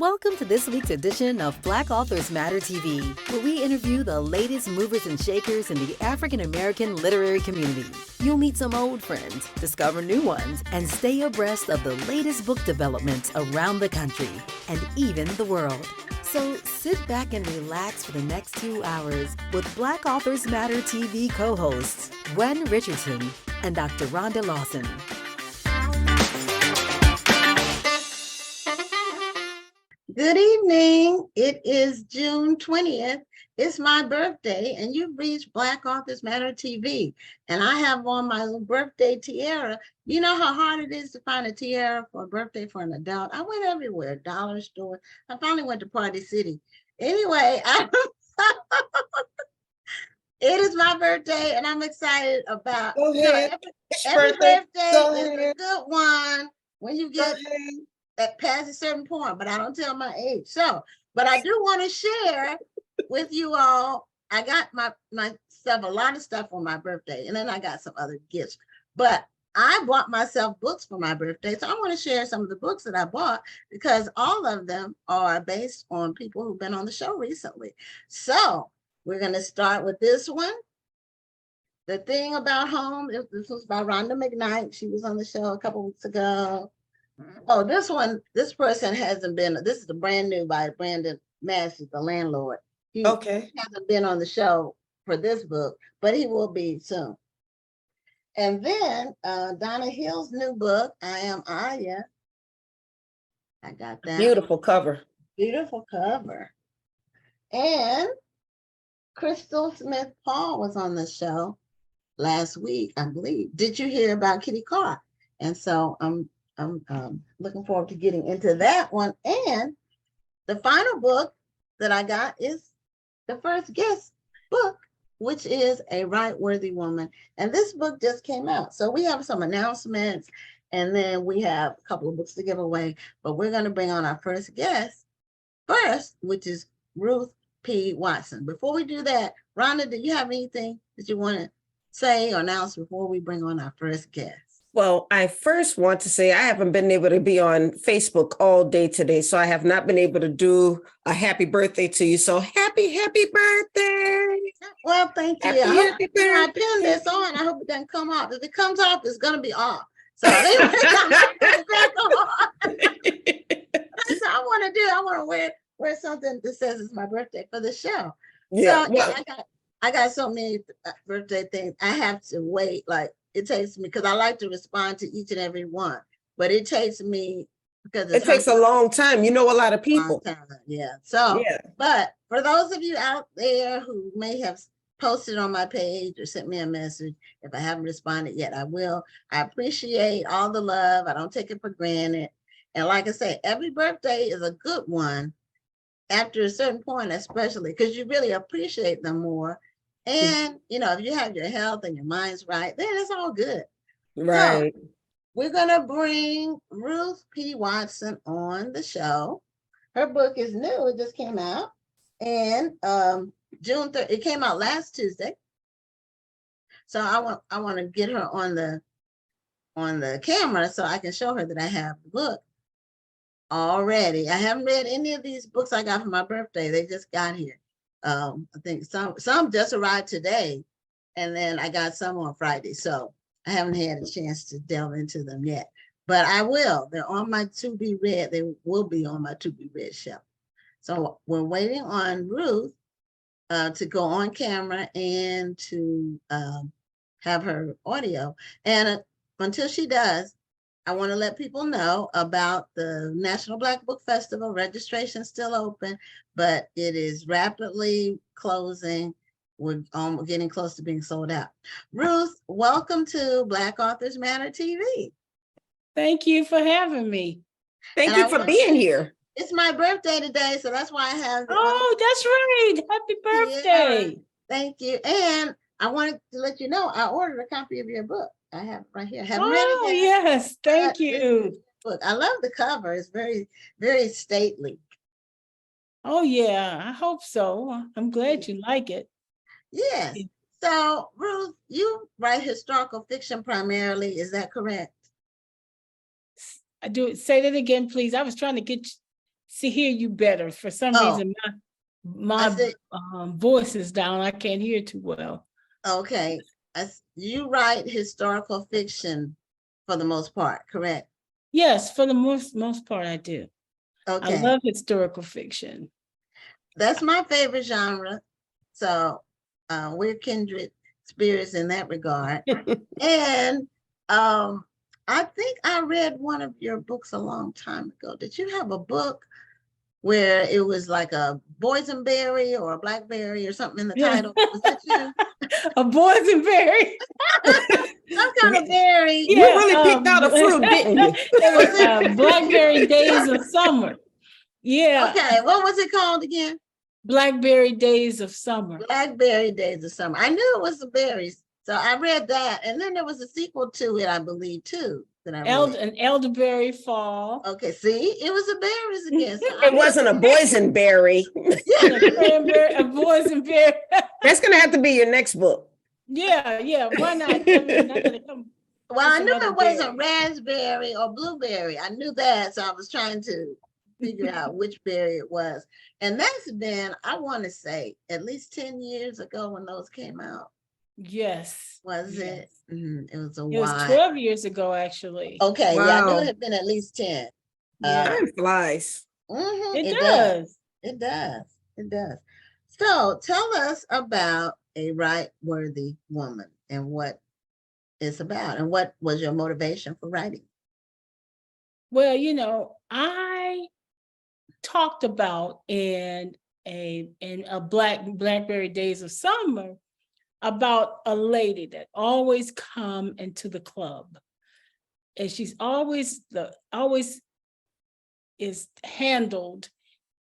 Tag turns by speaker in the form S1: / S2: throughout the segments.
S1: Welcome to this week's edition of Black Authors Matter TV, where we interview the latest movers and shakers in the African American literary community. You'll meet some old friends, discover new ones, and stay abreast of the latest book developments around the country and even the world. So sit back and relax for the next 2 hours with Black Authors Matter TV co-hosts Gwen Richardson and Dr. Rhonda Lawson.
S2: Good evening. It is June 20th. It's my birthday, and you've reached Black Authors Matter TV. And I have on my little birthday tiara. You know how hard it is to find a tiara for a birthday for an adult? I went everywhere, dollar store. I finally went to Party City. Anyway, it is my birthday, and I'm excited about every birthday is a good one when you get past a certain point, but I don't tell my age. So, but I do want to share with you all. I got myself a lot of stuff for my birthday, and then I got some other gifts. But I bought myself books for my birthday, so I want to share some of the books that I bought because all of them are based on people who've been on the show recently. So we're going to start with this one. The Thing About Home. This was by Rhonda McKnight. She was on the show a couple weeks ago. Oh, this person hasn't been, this is the brand new by Brandon Massey, the landlord. He hasn't been on the show for this book, but he will be soon. And then Donna Hill's new book, I Am Aya. I got that.
S3: Beautiful cover.
S2: Beautiful cover. And Crystal Smith Paul was on the show last week, I believe. Did you hear about Kitty Carr? And so I'm looking forward to getting into that one. And the final book that I got is the first guest book, which is A Right Worthy Woman. And this book just came out. So we have some announcements, and then we have a couple of books to give away. But we're going to bring on our first guest first, which is Ruth P. Watson. Before we do that, Rhonda, do you have anything that you want to say or announce before we bring on our first guest?
S3: Well, I first want to say I haven't been able to be on Facebook all day today, so I have not been able to do a happy birthday to you. So happy birthday.
S2: Well, thank you.
S3: Happy birthday.
S2: I pinned this on. I hope it doesn't come off. If it comes off, it's going to be off. So anyway, that's what I want to do. I want to wear something that says it's my birthday for the show.
S3: Yeah.
S2: So yeah, I got so many birthday things. I have to wait. Like, it takes me, because I like to respond to each and every one, but it takes me because
S3: it takes a long time. You know, a lot of people.
S2: Yeah. So,
S3: yeah.
S2: But for those of you out there who may have posted on my page or sent me a message, if I haven't responded yet, I will. I appreciate all the love. I don't take it for granted. And like I say, every birthday is a good one after a certain point, especially because you really appreciate them more. And, you know, if you have your health and your mind's right, then it's all good.
S3: Right.
S2: So we're going to bring Ruth P. Watson on the show. Her book is new. It just came out. And June 3rd, it came out last Tuesday. So I want to get her on the camera so I can show her that I have the book already. I haven't read any of these books I got for my birthday. They just got here. I think some just arrived today, and then I got some on Friday, so I haven't had a chance to delve into them yet, but I will. They're on my to be read. They will be on my to be read shelf. So we're waiting on Ruth to go on camera and to have her audio, and until she does, I want to let people know about the National Black Book Festival. Registration is still open, but it is rapidly closing. We're getting close to being sold out. Ruth, welcome to Black Authors Matter TV.
S4: Thank you for having me.
S3: Thank you for being here.
S2: It's my birthday today, so that's why I have.
S4: Oh, that's right. Happy birthday.
S2: Yeah, thank you. And I wanted to let you know, I ordered a copy of your book. I have it right here. I haven't read it yet.
S4: Yes, thank you.
S2: Book. I love the cover. It's very, very stately.
S4: Oh, yeah, I hope so. I'm glad you like it.
S2: Yes. So, Ruth, you write historical fiction primarily. Is that correct?
S4: I do. Say that again, please. I was trying to get hear you better. For some
S2: Oh,
S4: reason,
S2: I
S4: my
S2: said,
S4: voice is down. I can't hear too well.
S2: okay. You write historical fiction for the most part, correct?
S4: Yes, for the most part, I do. I
S2: Okay.
S4: love historical fiction.
S2: That's my favorite genre. So we're kindred spirits in that regard. And I think I read one of your books a long time ago. Did you have a book where it was like a boysenberry or a blackberry or something in the
S4: Yeah.
S2: title? Was that you?
S4: A boysenberry.
S2: Some kind of berry.
S3: You really picked out a fruit, didn't you?
S4: It was Blackberry Days of Summer. Yeah.
S2: Okay, what was it called again?
S4: Blackberry Days of Summer.
S2: Blackberry Days of Summer. I knew it was the berries. So I read that. And then there was a sequel to it, I believe, too, that I read.
S4: An elderberry fall.
S2: Okay, see, it was the berries again. So
S3: It wasn't a boysenberry.
S4: And a boysenberry.
S3: That's going to have to be your next book.
S4: Yeah. Why not? I mean, not gonna come
S2: Well, I
S4: with
S2: knew
S4: another
S2: it wasn't
S4: berry.
S2: raspberry or blueberry. I knew that. So I was trying to figure out which berry it was. And that's been, I want to say, at least 10 years ago when those came out.
S4: Yes.
S2: Was
S4: yes.
S2: it? It was a
S4: It was
S2: while.
S4: 12 years ago, actually.
S2: Okay, yeah, I knew
S3: Wow.
S2: it had been at least 10.
S4: Yeah.
S3: Time flies.
S2: It
S4: It
S2: does.
S4: does.
S2: It does. It does. So tell us about A Right-Worthy Woman and what it's about and what was your motivation for writing?
S4: Well, I talked about in a Blackberry Days of Summer about a lady that always come into the club, and she's always is handled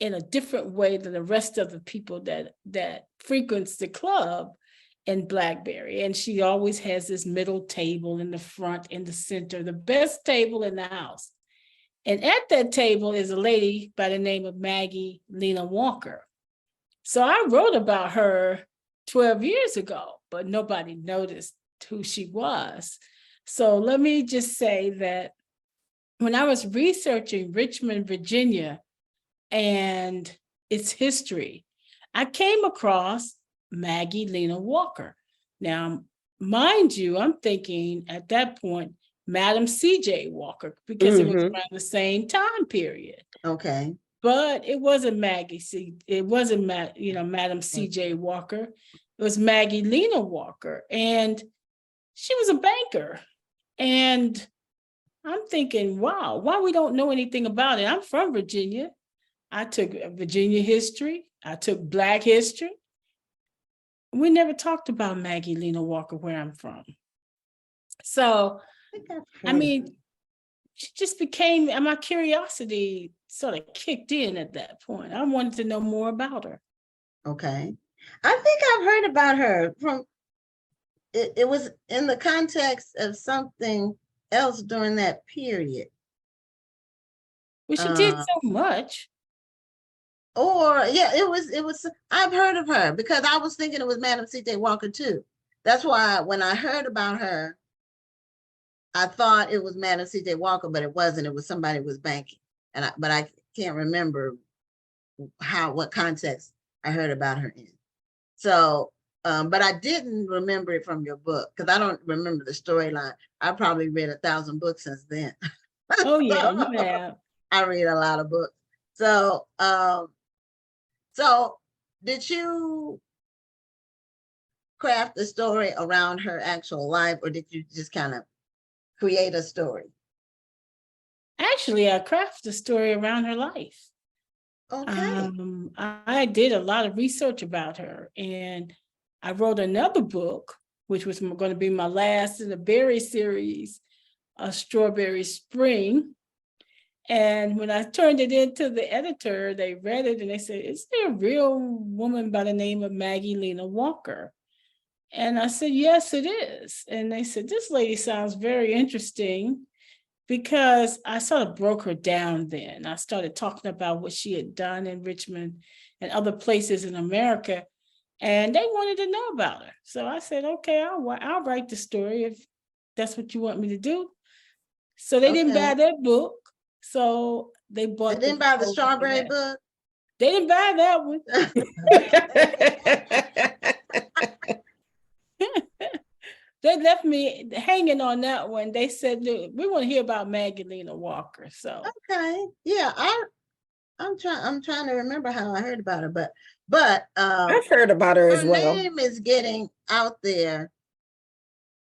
S4: in a different way than the rest of the people that frequents the club in Blackberry. And she always has this middle table in the front, in the center, the best table in the house. And at that table is a lady by the name of Maggie Lena Walker. So I wrote about her 12 years ago, but nobody noticed who she was. So let me just say that when I was researching Richmond, Virginia, and its history, I came across Maggie Lena Walker. Now, mind you, I'm thinking at that point, Madam C.J. Walker, because it was around the same time period.
S2: Okay.
S4: But it wasn't it wasn't Madam C.J. Walker. It was Maggie Lena Walker. And she was a banker. And I'm thinking, wow, why we don't know anything about it? I'm from Virginia. I took Virginia history. I took Black history. We never talked about Maggie Lena Walker where I'm from. So, I mean, she just became, and my curiosity sort of kicked in at that point. I wanted to know more about her.
S2: Okay. I think I've heard about her from, it was in the context of something else during that period.
S4: Well, she did so much.
S2: Or yeah, it was, I've heard of her because I was thinking it was Madam C.J. Walker too. That's why when I heard about her, I thought it was Madam C.J. Walker, but it wasn't. It was somebody who was banking. But I can't remember what context I heard about her in. So, but I didn't remember it from your book because I don't remember the storyline. I probably read 1,000 books since then.
S4: Oh yeah, you have.
S2: I read a lot of books. So, so did you craft the story around her actual life, or did you just kind of create a story?
S4: Actually, I crafted a story around her life.
S2: Okay.
S4: I did a lot of research about her, and I wrote another book, which was going to be my last in the berry series, A Strawberry Spring. And when I turned it into the editor, they read it and they said, is there a real woman by the name of Maggie Lena Walker? And I said, yes, it is. And they said, this lady sounds very interesting, because I sort of broke her down then. I started talking about what she had done in Richmond and other places in America, and they wanted to know about her. So I said, okay, I'll write the story if that's what you want me to do. So they didn't buy that book. So They bought.
S2: They didn't buy the
S4: folder for
S2: strawberry
S4: that.
S2: book.
S4: They didn't buy that one. They left me hanging on that one. They said, "Look, we want to hear about Magdalena Walker." So
S2: Okay. Yeah, I'm trying to remember how I heard about her, but
S3: I've heard about her as
S2: her
S3: well.
S2: name is getting out there.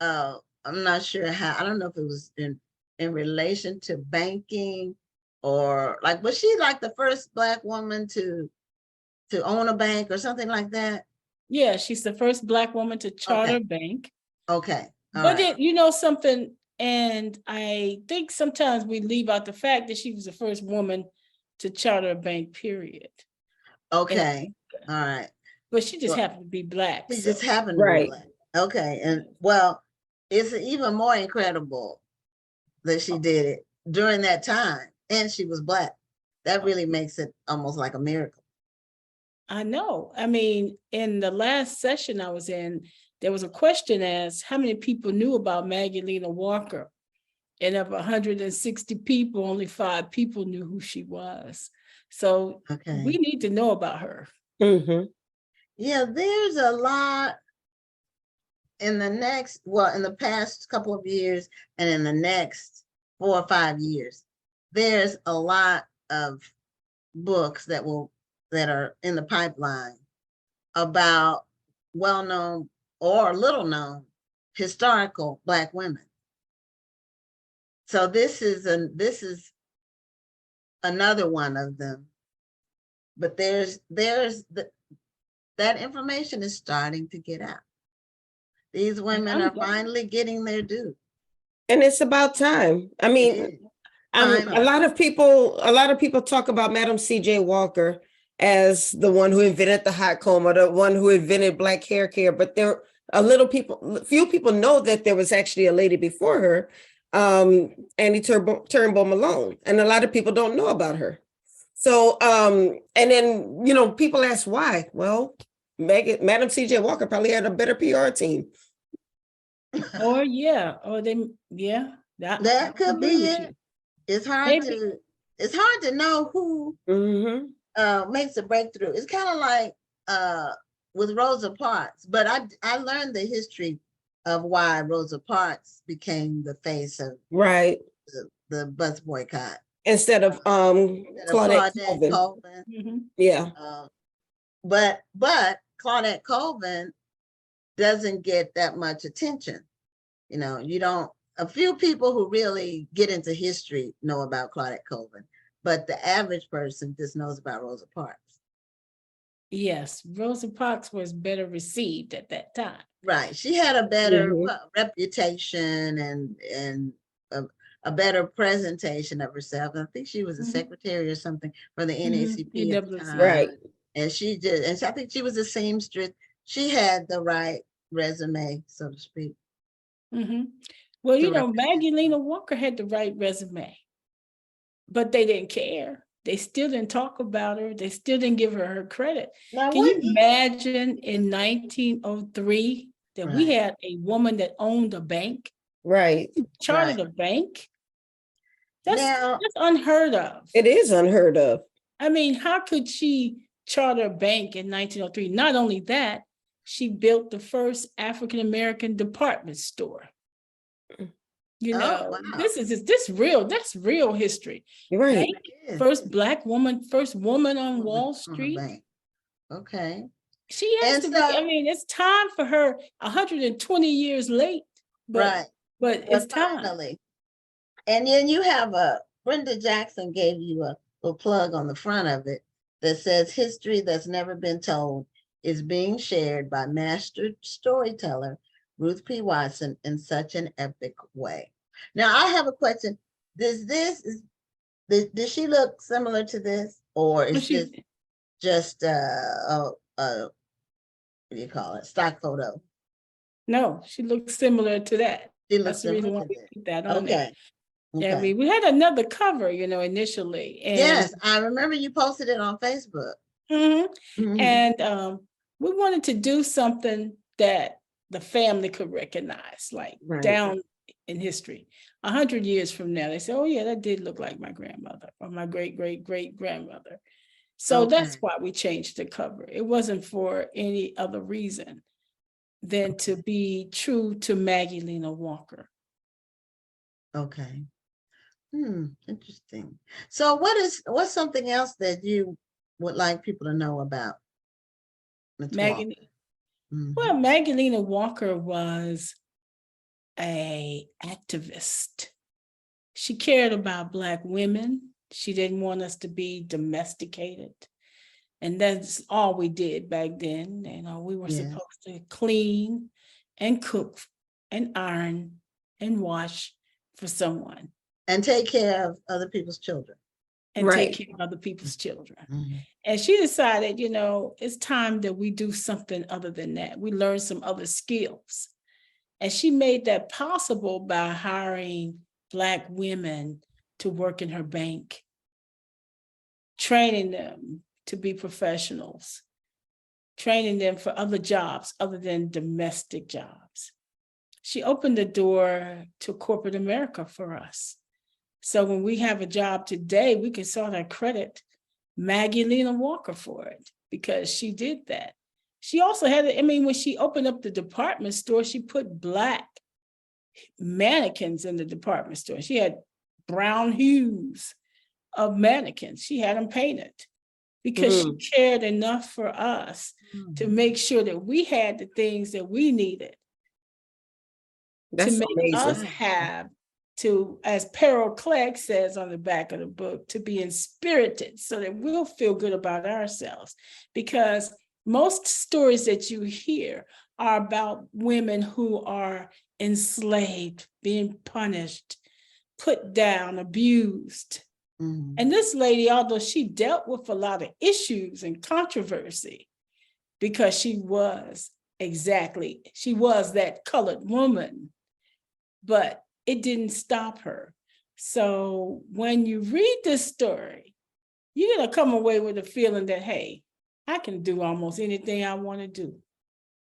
S2: I'm not sure how. I don't know if it was in relation to banking or like, was she like the first Black woman to own a bank or something like that?
S4: yeah, she's the first Black woman to charter
S2: Okay.
S4: a bank.
S2: Okay. All
S4: But
S2: right.
S4: you know something, and I think sometimes we leave out the fact that she was the first woman to charter a bank, period.
S2: Okay. All right.
S4: But she just
S2: Well,
S4: happened to be Black.
S2: she
S4: So.
S2: just happened to be
S3: Right.
S2: Black. Okay. And well, it's even more incredible that she did it during that time and she was Black. That really makes it almost like a miracle.
S4: I know. I mean, in the last session I was in, there was a question asked, how many people knew about Magdalena Walker? And of 160 people, only 5 people knew who she was. So
S2: Okay.
S4: we need to know about her.
S3: Mm-hmm.
S2: Yeah, there's a lot in the past couple of years and in the next 4 or 5 years. There's a lot of books that are in the pipeline about well-known or little-known historical Black women. So this is another one of them. But that information is starting to get out. These women are finally getting their due.
S3: And it's about time. I mean, a lot of people talk about Madam C.J. Walker as the one who invented the hot comb or the one who invented Black hair care, but few people know that there was actually a lady before her, Annie Turnbull Malone, and a lot of people don't know about her. So, and then people ask why. Well, Madam C.J. Walker probably had a better PR team.
S2: That could be it. It's hard to know who makes a breakthrough. It's kind of like with Rosa Parks, but I learned the history of why Rosa Parks became the face of the bus boycott
S3: instead of Claudette Colvin.
S4: Mm-hmm.
S3: Yeah.
S2: But Claudette Colvin doesn't get that much attention. A few people who really get into history know about Claudette Colvin, but the average person just knows about Rosa Parks.
S4: Yes, Rosa Parks was better received at that time.
S2: Right. She had a better reputation and a better presentation of herself. I think she was a secretary or something for the NAACP at the time.
S3: Right.
S2: And I think she was a seamstress. She had the right resume, so to speak.
S4: Mm-hmm. Well, Magdalena Walker had the right resume, but they didn't care. They still didn't talk about her. They still didn't give her credit. Can you imagine in 1903 that we had a woman that owned a bank?
S3: Right.
S4: Chartered a bank? That's unheard of.
S3: It is unheard of.
S4: I mean, how could she charter a bank in 1903? Not only that, she built the first African-American department store. This is real. That's real history.
S3: Right.
S4: First Black woman, first woman on Wall Street.
S2: Okay.
S4: She has to be. I mean, it's time for her. 120 years late, but it's finally time.
S2: And then you have Brenda Jackson gave you a little plug on the front of it that says history that's never been told is being shared by master storyteller Ruth P. Watson in such an epic way. Now I have a question. Does she look similar to this, or is this just what do you call it? Stock photo?
S4: No, she looks similar to that.
S2: That's the reason why we keep that on there.
S4: Okay. I mean, we had another cover, initially. And
S2: yes, I remember you posted it on Facebook.
S4: And we wanted to do something that the family could recognize, like down in history. 100 years from now, they say, oh yeah, that did look like my grandmother or my great-great-great-grandmother. So that's why we changed the cover. It wasn't for any other reason than to be true to Maggie Lena Walker.
S2: Okay. Interesting. So what's something else that you would like people to know about Ms. Walker?
S4: Maggie, well, Maggie Lena Walker was an activist. She cared about Black women. She didn't want us to be domesticated. And that's all we did back then. You know, we were supposed to clean and cook and iron and wash for someone.
S2: And take care of other people's children.
S4: And take care of other people's children. And she decided, you know, it's time that we do something other than that. We learn some other skills. And she made that possible by hiring Black women to work in her bank, training them to be professionals, training them for other jobs other than domestic jobs. She opened the door to corporate America for us. So when we have a job today, we can sort of credit Maggie Lena Walker for it because she did that. She also had, when she opened up the department store, she put Black mannequins in the department store. She had brown hues of mannequins. She had them painted because she cared enough for us to make sure that we had the things that we needed. That's to make amazing. Us have to, as Peril Clegg says on the back of the book, to be inspirited so that we'll feel good about ourselves. Because most stories that you hear are about women who are enslaved, being punished, put down, abused. And this lady, although she dealt with a lot of issues and controversy, because she was that colored woman, but it didn't stop her. So when you read this story, you're gonna come away with a feeling that, hey, I can do almost anything I want to do,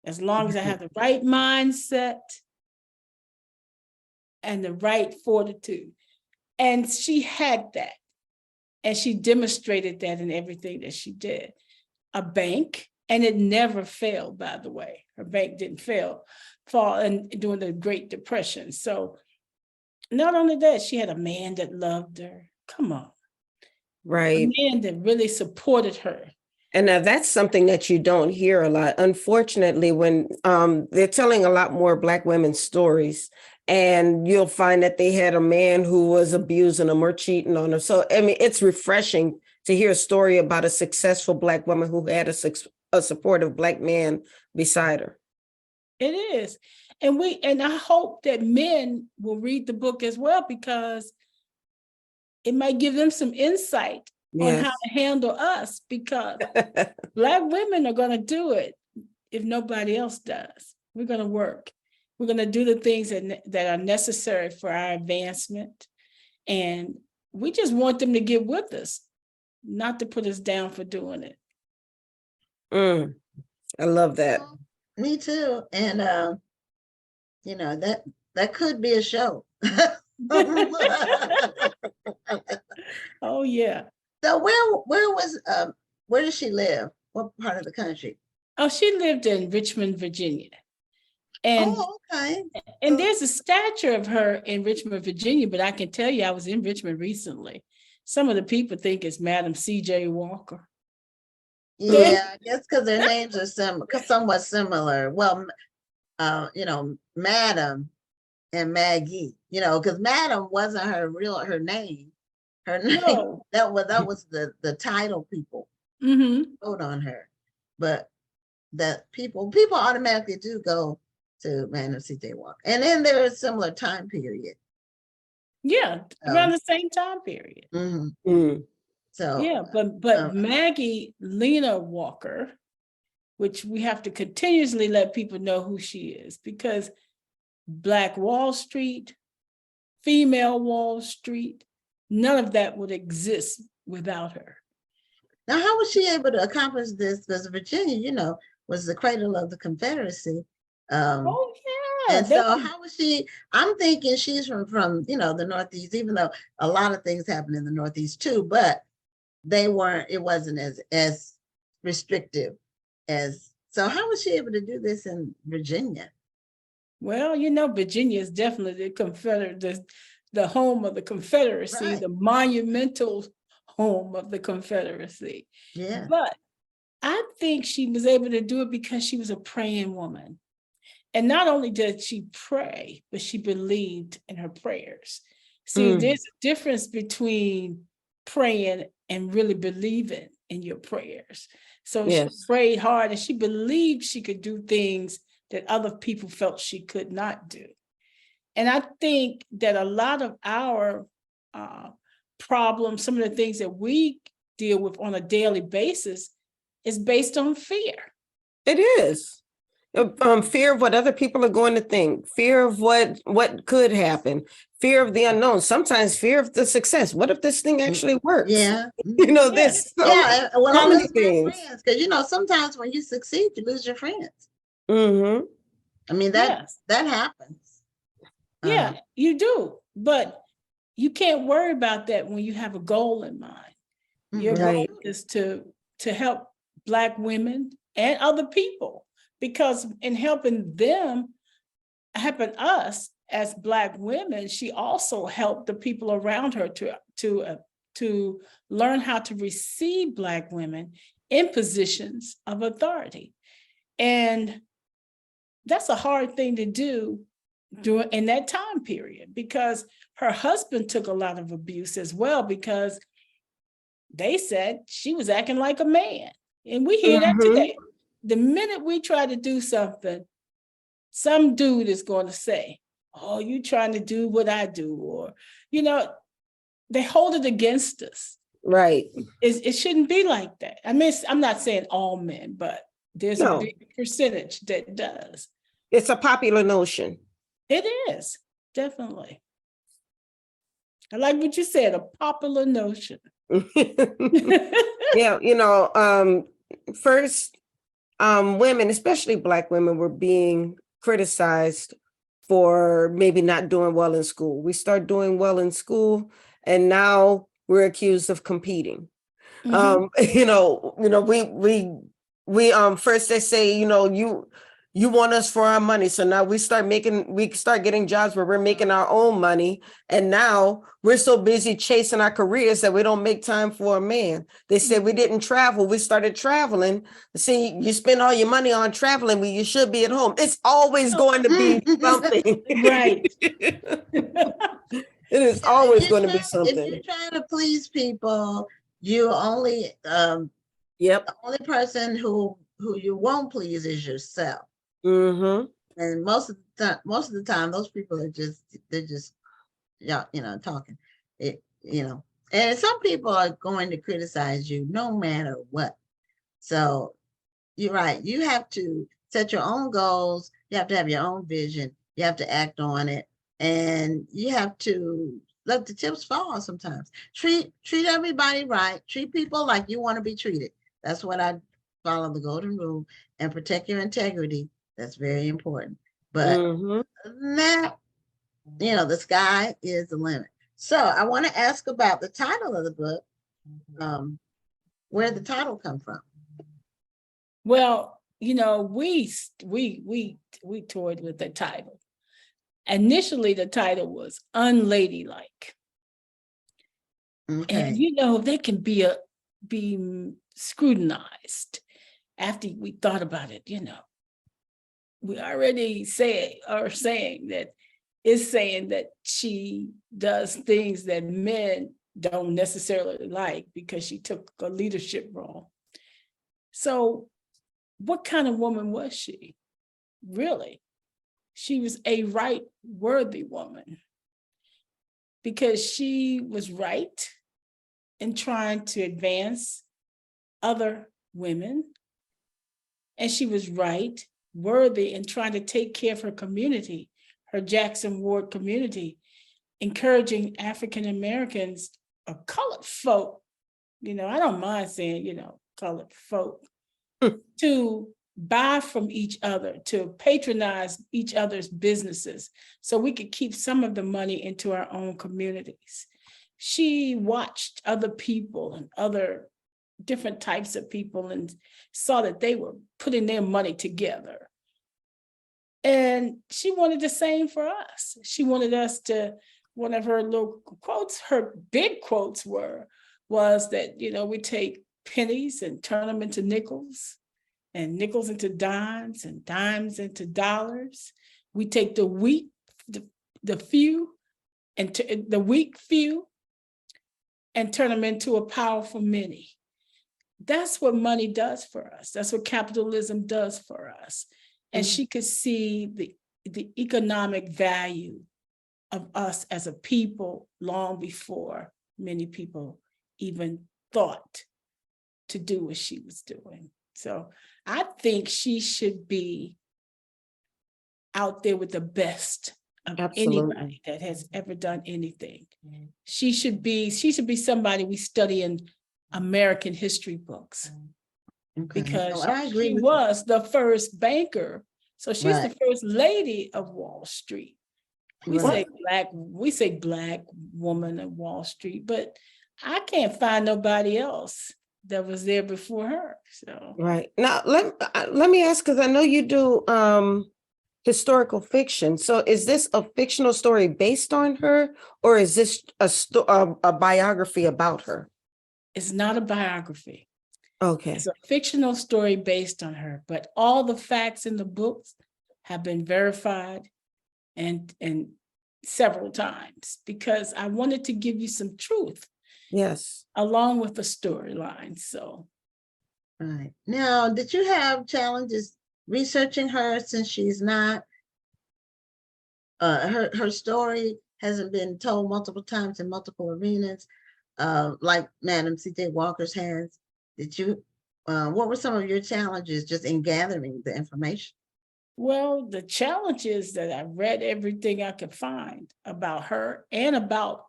S4: as long as I have the right mindset and the right fortitude. And she had that. And she demonstrated that in everything that she did. A bank, and it never failed, by the way. Her bank didn't fall during the Great Depression. So not only that, she had a man that loved her. Come on.
S3: Right.
S4: A man that really supported her.
S3: And now that's something that you don't hear a lot. Unfortunately, when they're telling a lot more Black women's stories, and you'll find that they had a man who was abusing them or cheating on them. So, it's refreshing to hear a story about a successful Black woman who had a supportive Black man beside her.
S4: It is. And I hope that men will read the book as well, because it might give them some insight on how to handle us, because Black women are going to do it if nobody else does. We're going to work. We're going to do the things that are necessary for our advancement. And we just want them to get with us, not to put us down for doing it.
S3: I love that.
S2: Me too. And, that could be a show.
S4: Oh, yeah.
S2: So where does she live? What part of the country?
S4: Oh, she lived in Richmond, Virginia. And, and there's a statue of her in Richmond, Virginia, but I can tell you I was in Richmond recently. Some of the people think it's Madam C.J. Walker.
S2: Yeah, I guess because their names are somewhat similar. Well, Madam and Maggie, because Madam wasn't her name. Her name, no. that was the title people wrote on her. But that people automatically do go to Madam C.J. Walker. And then there is a similar time period.
S4: Yeah, around the same time period. So yeah, but Maggie Lena Walker, which we have to continuously let people know who she is, because Black Wall Street, female Wall Street, none of that would exist without her.
S2: Now, how was she able to accomplish this? Because Virginia, was the cradle of the Confederacy.
S4: Oh
S2: And
S4: that
S2: so how was she? I'm thinking she's from the Northeast, even though a lot of things happen in the Northeast too, but it wasn't as restrictive as, so how was she able to do this in Virginia?
S4: well, Virginia is definitely the Confederate, the home of the Confederacy,
S2: Right.
S4: the monumental home of the Confederacy.
S2: Yeah.
S4: But I think she was able to do it because she was a praying woman. And not only did she pray, but she believed in her prayers. See, there's a difference between praying and really believing in your prayers. So she prayed hard and she believed she could do things that other people felt she could not do. And I think that a lot of our problems, some of the things that we deal with on a daily basis, is based on fear.
S3: It is. Fear of what other people are going to think, fear of what could happen, fear of the unknown, sometimes fear of the success. What if this thing actually works?
S2: Yeah.
S3: This.
S2: Yeah. Well,
S3: so
S2: I
S3: many
S2: lose
S3: things.
S2: my friends because sometimes when you succeed, you lose your friends.
S3: Mm-hmm.
S2: I mean, that happens.
S4: Yeah, you do. But you can't worry about that when you have a goal in mind. Your goal is to help Black women and other people, because in helping us as Black women, she also helped the people around her to learn how to receive Black women in positions of authority. And that's a hard thing to do in that time period, because her husband took a lot of abuse as well, because they said she was acting like a man. And we hear that today. The minute we try to do something, some dude is going to say, oh, you trying to do what I do, or, they hold it against us.
S3: Right.
S4: It shouldn't be like that. I mean, I'm not saying all men, but there's a big percentage that does.
S3: It's a popular notion.
S4: It is, definitely. I like what you said, a popular notion.
S3: Yeah, first, women, especially Black women, were being criticized for maybe not doing well in school. We start doing well in school, and now we're accused of competing. We first they say, you want us for our money. So now we start getting jobs where we're making our own money. And now we're so busy chasing our careers that we don't make time for a man. They said we didn't travel. We started traveling. See, you spend all your money on traveling when you should be at home. It's always going to be something.
S4: Right.
S3: It is always going to be something.
S2: If you're trying to please people, you only the only person who you won't please is yourself. And most of the time those people are just talking and some people are going to criticize you no matter what. So you're right, you have to set your own goals, you have to have your own vision, you have to act on it, and you have to let the chips fall sometimes. Treat everybody right, treat people like you want to be treated. That's what I follow, the golden rule, and protect your integrity. That's very important. But that, the sky is the limit. So I want to ask about the title of the book. Where did the title come from?
S4: Well, we toyed with the title. Initially, the title was Unladylike.
S2: Okay.
S4: And they can be scrutinized after we thought about it. We already saying that she does things that men don't necessarily like because she took a leadership role. So what kind of woman was she? Really? She was a right-worthy woman, because she was right in trying to advance other women, and she was worthy in trying to take care of her community, her Jackson Ward community, encouraging African Americans, colored folk, I don't mind saying, colored folk, to buy from each other, to patronize each other's businesses so we could keep some of the money into our own communities. She watched other people and other different types of people and saw that they were putting their money together. And she wanted the same for us. She wanted us to, one of her little quotes, her big quotes was that, we take pennies and turn them into nickels, and nickels into dimes, and dimes into dollars. We take the weak, the few, and the weak few, and turn them into a powerful many. That's what money does for us. That's what capitalism does for us. And she could see the economic value of us as a people long before many people even thought to do what she was doing. So I think she should be out there with the best of anybody that has ever done anything. She should be somebody we study in American history books. Okay. Because she was the first banker. So she's the first lady of Wall Street. We say black woman of Wall Street, but I can't find nobody else that was there before her. So
S3: now let me ask, because I know you do historical fiction. So is this a fictional story based on her, or is this a biography about her?
S4: It's not a biography.
S3: Okay.
S4: It's a fictional story based on her, but all the facts in the books have been verified and several times, because I wanted to give you some truth.
S3: Yes.
S4: Along with the storyline. So.
S2: Right. Now, did you have challenges researching her, since she's not, her story hasn't been told multiple times in multiple arenas, like Madam C.J. Walker's has? Did you, what were some of your challenges just in gathering the information?
S4: Well, the challenge is that I read everything I could find about her and about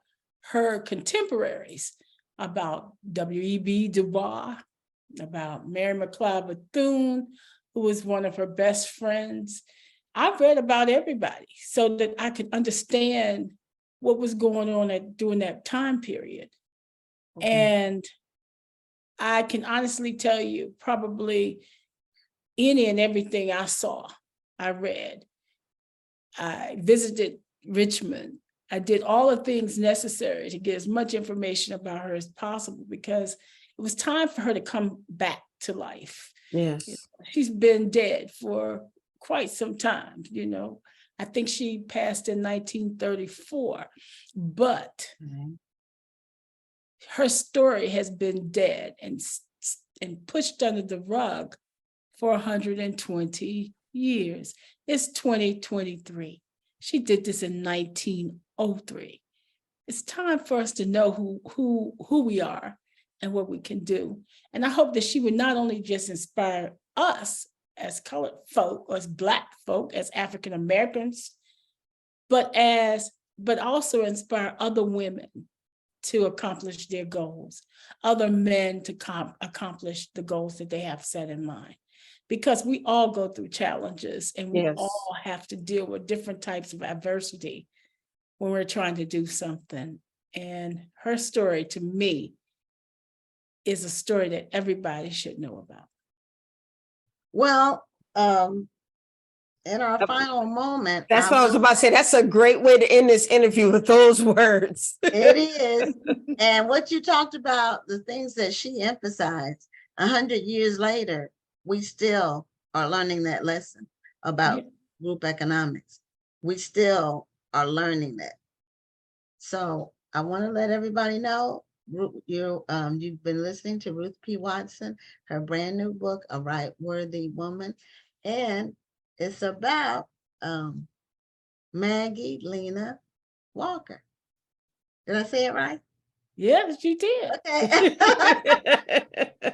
S4: her contemporaries, about W.E.B. Du Bois, about Mary McLeod Bethune, who was one of her best friends. I've read about everybody so that I could understand what was going on during that time period. Okay. And I can honestly tell you, probably any and everything I saw, I read. I visited Richmond. I did all the things necessary to get as much information about her as possible, because it was time for her to come back to life.
S3: Yes.
S4: She's been dead for quite some time, I think she passed in 1934, but her story has been dead and pushed under the rug for 120 years. It's 2023. She did this in 1903. It's time for us to know who we are and what we can do. And I hope that she would not only just inspire us as colored folk, or as Black folk, as African Americans, but also inspire other women to accomplish their goals, other men to accomplish the goals that they have set in mind. Because we all go through challenges, and we all have to deal with different types of adversity when we're trying to do something. And her story, to me, is a story that everybody should know about.
S2: Well, in our final moment.
S3: That's what I was about to say. That's a great way to end this interview, with those words.
S2: It is. And what you talked about, the things that she emphasized, 100 years later, we still are learning that lesson about group economics. We still are learning that. So I want to let everybody know, you've been listening to Ruth P. Watson, her brand new book, A Right Worthy Woman. And it's about Maggie Lena Walker. Did I say it right?
S4: Yes, you did.
S2: Okay.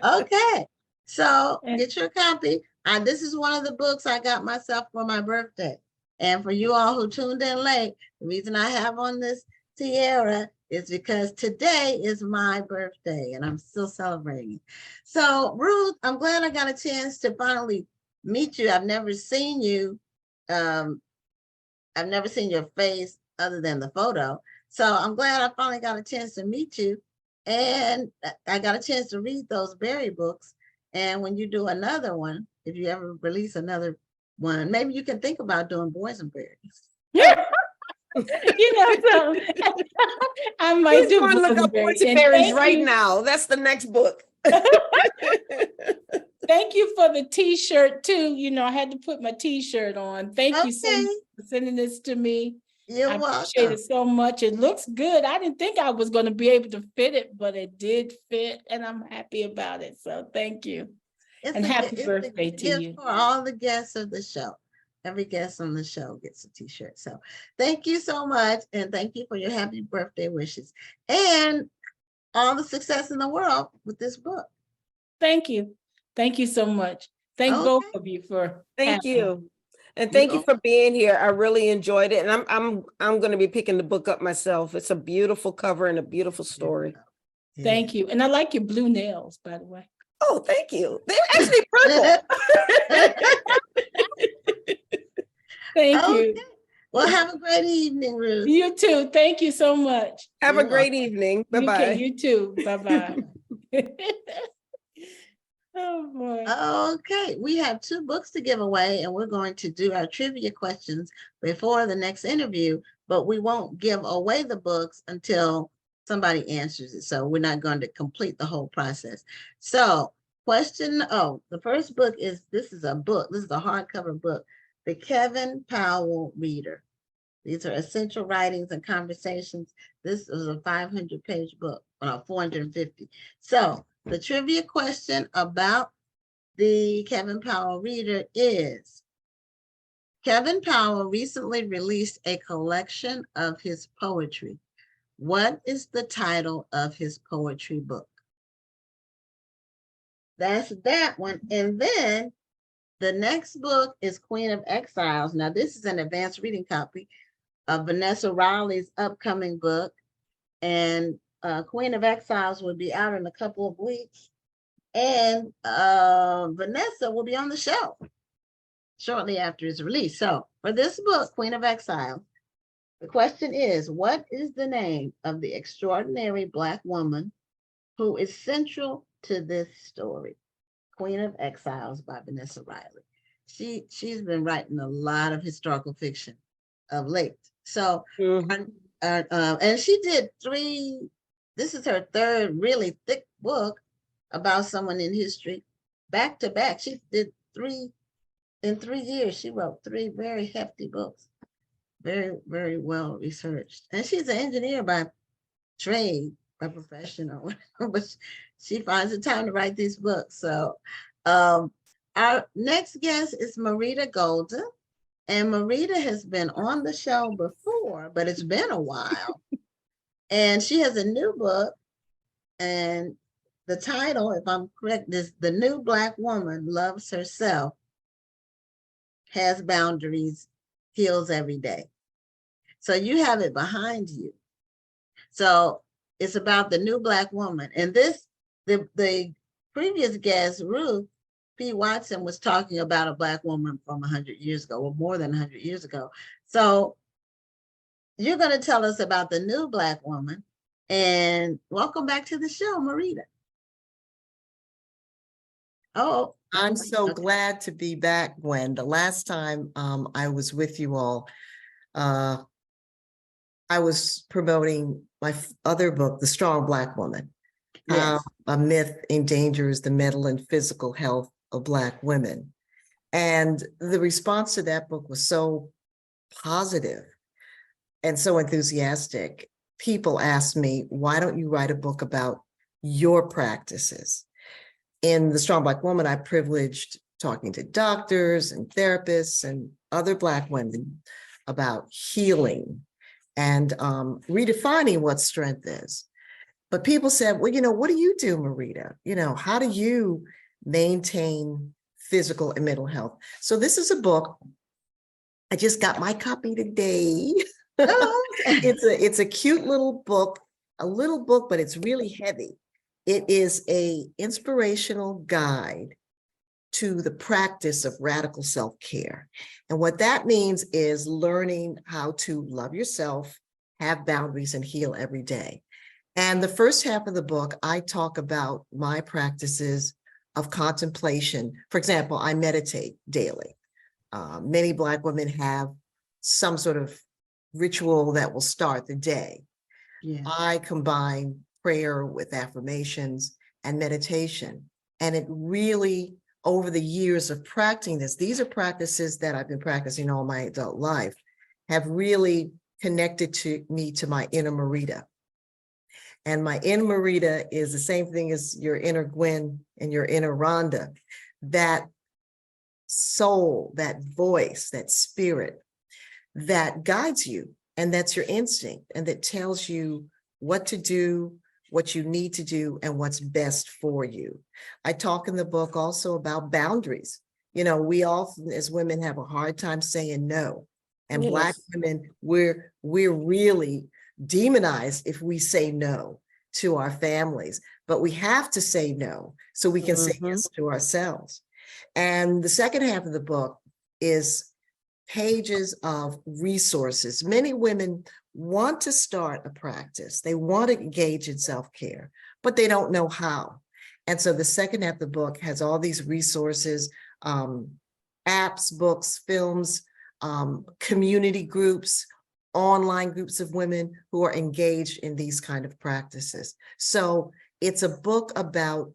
S2: Okay. So get your copy. This is one of the books I got myself for my birthday. And for you all who tuned in late, the reason I have on this tiara is because today is my birthday and I'm still celebrating. So Ruth, I'm glad I got a chance to finally meet you. I've never seen you. I've never seen your face other than the photo. So I'm glad I finally got a chance to meet you. And I got a chance to read those Berry books. And when you do another one, if you ever release another one, maybe you can think about doing Boys and Berries.
S4: You know, so I might
S3: He's
S4: do
S3: going to look up
S4: Boysenberry.
S3: Boys and
S4: And
S3: Berries
S4: thank
S3: right
S4: you.
S3: now. That's the next book.
S4: Thank you for the t-shirt too. You know, I had to put my t-shirt on. Thank you so
S2: Okay.
S4: much for sending this to me.
S2: You're
S4: I appreciate
S2: welcome.
S4: it so much. It looks good. I didn't think I was going to be able to fit it, but it did fit, and I'm happy about it. So thank you. And happy birthday to you.
S2: For all the guests of the show. Every guest on the show gets a t-shirt. So thank you so much. And thank you for your happy birthday wishes and all the success in the world with this book.
S4: Thank you. Thank you so much. Thank both of you for
S3: Thank
S4: having me.
S3: you. And thank you for being here. I really enjoyed it. And I'm going to be picking the book up myself. It's a beautiful cover and a beautiful story.
S4: Thank you. And I like your blue nails, by the way.
S3: Oh, thank you. They're actually purple.
S4: Thank you.
S2: Well, have a great evening, Ruth.
S4: You too. Thank you so much.
S3: Have a great evening. Bye-bye.
S4: You too. Bye-bye. Oh boy.
S2: Okay, we have 2 books to give away, and we're going to do our trivia questions before the next interview, but we won't give away the books until somebody answers it. So we're not going to complete the whole process. So the first book is, this is a hardcover book, The Kevin Powell Reader. These are essential writings and conversations. This is a 500-page book, 450. So the trivia question about the Kevin Powell Reader is, Kevin Powell recently released a collection of his poetry. What is the title of his poetry book? That's that one. And then the next book is Queen of Exiles. Now, this is an advanced reading copy of Vanessa Riley's upcoming book. And Queen of Exiles will be out in a couple of weeks. And Vanessa will be on the show shortly after its release. So for this book, Queen of Exiles, the question is, what is the name of the extraordinary Black woman who is central to this story? Queen of Exiles by Vanessa Riley. She's been writing a lot of historical fiction of late. So, and she did 3, this is her 3rd really thick book about someone in history, back to back. She did 3, in 3 years, she wrote 3 very hefty books, very, very well researched. And she's an engineer by trade, by profession, or whatever, but she finds the time to write these books. So our next guest is Marita Golden. And Marita has been on the show before, but it's been a while. And she has a new book, and the title, if I'm correct, is The New Black Woman Loves Herself, Has Boundaries, Heals Every Day. So you have it behind you. So it's about the new Black woman. And this, the previous guest, Ruth P. Watson, was talking about a Black woman from 100 years ago, or more than 100 years ago. So you're going to tell us about the new Black woman. And welcome back to the show, Marita. Oh,
S5: I'm so glad to be back, Gwen. The last time I was with you all, I was promoting my other book, The Strong Black Woman.
S2: yes.
S5: A myth endangers the mental and physical health of Black women. And the response to that book was so positive and so enthusiastic. People asked me, why don't you write a book about your practices? In The Strong Black Woman, I privileged talking to doctors and therapists and other Black women about healing and redefining what strength is. But people said, well, what do you do, Marita? How do you maintain physical and mental health? So this is a book. I just got my copy today.
S2: Oh,
S5: It's a cute little book, but it's really heavy. It is an inspirational guide to the practice of radical self-care. And what that means is learning how to love yourself, have boundaries, and heal every day. And the first half of the book, I talk about my practices of contemplation. For example, I meditate daily. Many Black women have some sort of ritual that will start the day.
S2: Yeah.
S5: I combine prayer with affirmations and meditation. And it really, over the years of practicing this, these are practices that I've been practicing all my adult life, have really connected to me to my inner Marita. And my inner Marita is the same thing as your inner Gwen and your inner Rhonda. That soul, that voice, that spirit that guides you, and that's your instinct, and that tells you what to do, what you need to do, and what's best for you. I talk in the book also about boundaries. You know, we often as women have a hard time saying no. And
S3: Yes.
S5: Black women, we're really demonized if we say no to our families, but we have to say no so we can say yes to ourselves. And the second half of the book is pages of resources. Many women want to start a practice. They want to engage in self-care, but they don't know how. And so the second half of the book has all these resources, apps, books, films, community groups, online groups of women who are engaged in these kind of practices. So it's a book about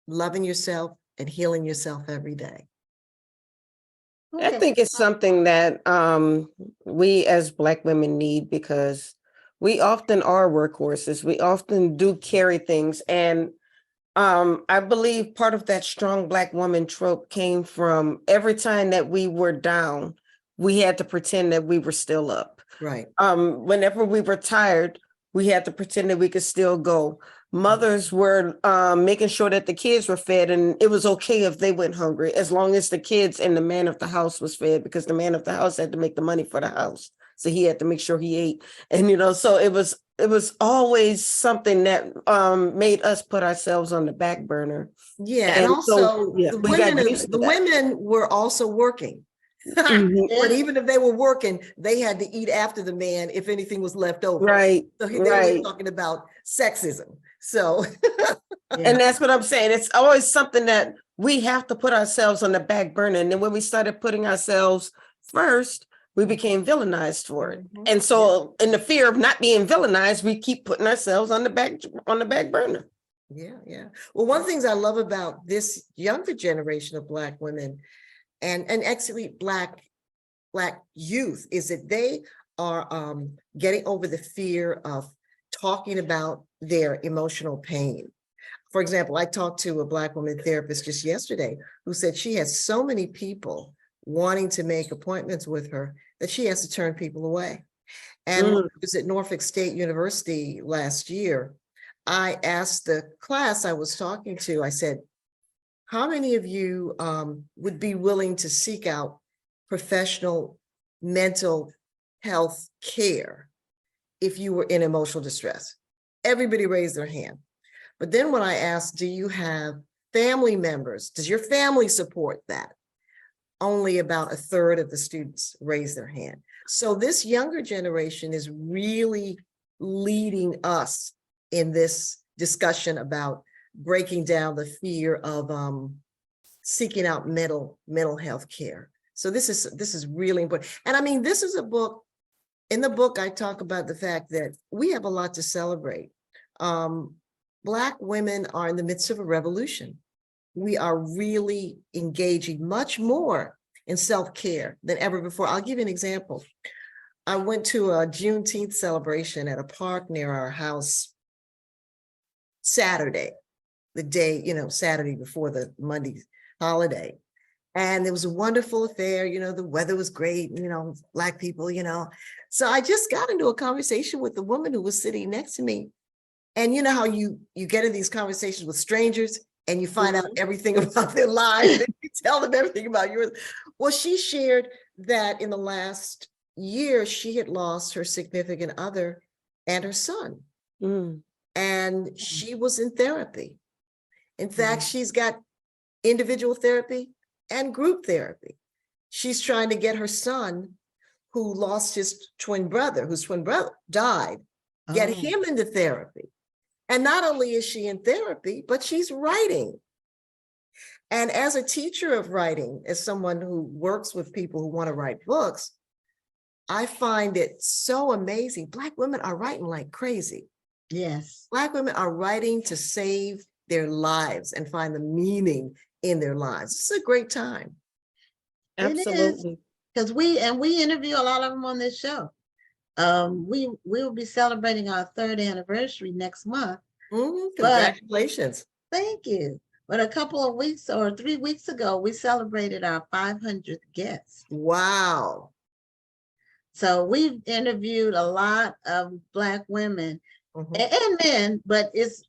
S5: loving yourself and healing yourself every day.
S3: I think it's something that we as Black women need, because we often are workhorses. We often do carry things. And I believe part of that strong Black woman trope came from every time that we were down, we had to pretend that we were still up.
S5: Right.
S3: Whenever we were tired, we had to pretend that we could still go. Mothers were making sure that the kids were fed, and it was okay if they went hungry, as long as the kids and the man of the house was fed, because the man of the house had to make the money for the house. So he had to make sure he ate. And, you know, so it was always something that made us put ourselves on the back burner.
S5: Yeah. And also
S3: so, yeah,
S5: the women were also working. But even if they were working, they had to eat after the man if anything was left over.
S3: Right.
S5: So they were talking about sexism. So
S3: and that's what I'm saying. It's always something that we have to put ourselves on the back burner. And then when we started putting ourselves first, we became villainized for it. And so in the fear of not being villainized, we keep putting ourselves on the back burner.
S5: Yeah. Well, one of the things I love about this younger generation of Black women and actually Black youth is that they are getting over the fear of talking about their emotional pain. For example, I talked to a Black woman therapist just yesterday who said she has so many people wanting to make appointments with her that she has to turn people away. And when I was at Norfolk State University last year, I asked the class I was talking to, I said, how many of you would be willing to seek out professional mental health care if you were in emotional distress? Everybody raised their hand. But then when I asked, do you have family members? Does your family support that? Only about a third of the students raised their hand. So this younger generation is really leading us in this discussion about breaking down the fear of seeking out mental health care. So this is really important. And I mean, this is a book. In the book, I talk about the fact that we have a lot to celebrate. Black women are in the midst of a revolution. We are really engaging much more in self-care than ever before. I'll give you an example. I went to a Juneteenth celebration at a park near our house Saturday, the day, Saturday before the Monday holiday. And it was a wonderful affair. The weather was great, Black people, So I just got into a conversation with the woman who was sitting next to me. And you know how you get in these conversations with strangers and you find out everything about their lives, and you tell them everything about yours. Well, she shared that in the last year, she had lost her significant other and her son. And she was in therapy. In fact, she's got individual therapy and group therapy. She's trying to get her son, who lost his twin brother, whose twin brother died, get him into therapy. And not only is she in therapy, but she's writing. And as a teacher of writing, as someone who works with people who want to write books, I find it so amazing. Black women are writing like crazy.
S2: Yes.
S5: Black women are writing to save their lives and find the meaning in their lives. It's a great time.
S3: Absolutely.
S2: Because we interview a lot of them on this show. We will be celebrating our 3rd anniversary next month.
S5: Congratulations.
S2: Thank you. But a couple of weeks or 3 weeks ago, we celebrated our 500th guest.
S5: Wow.
S2: So we've interviewed a lot of Black women and men, but it's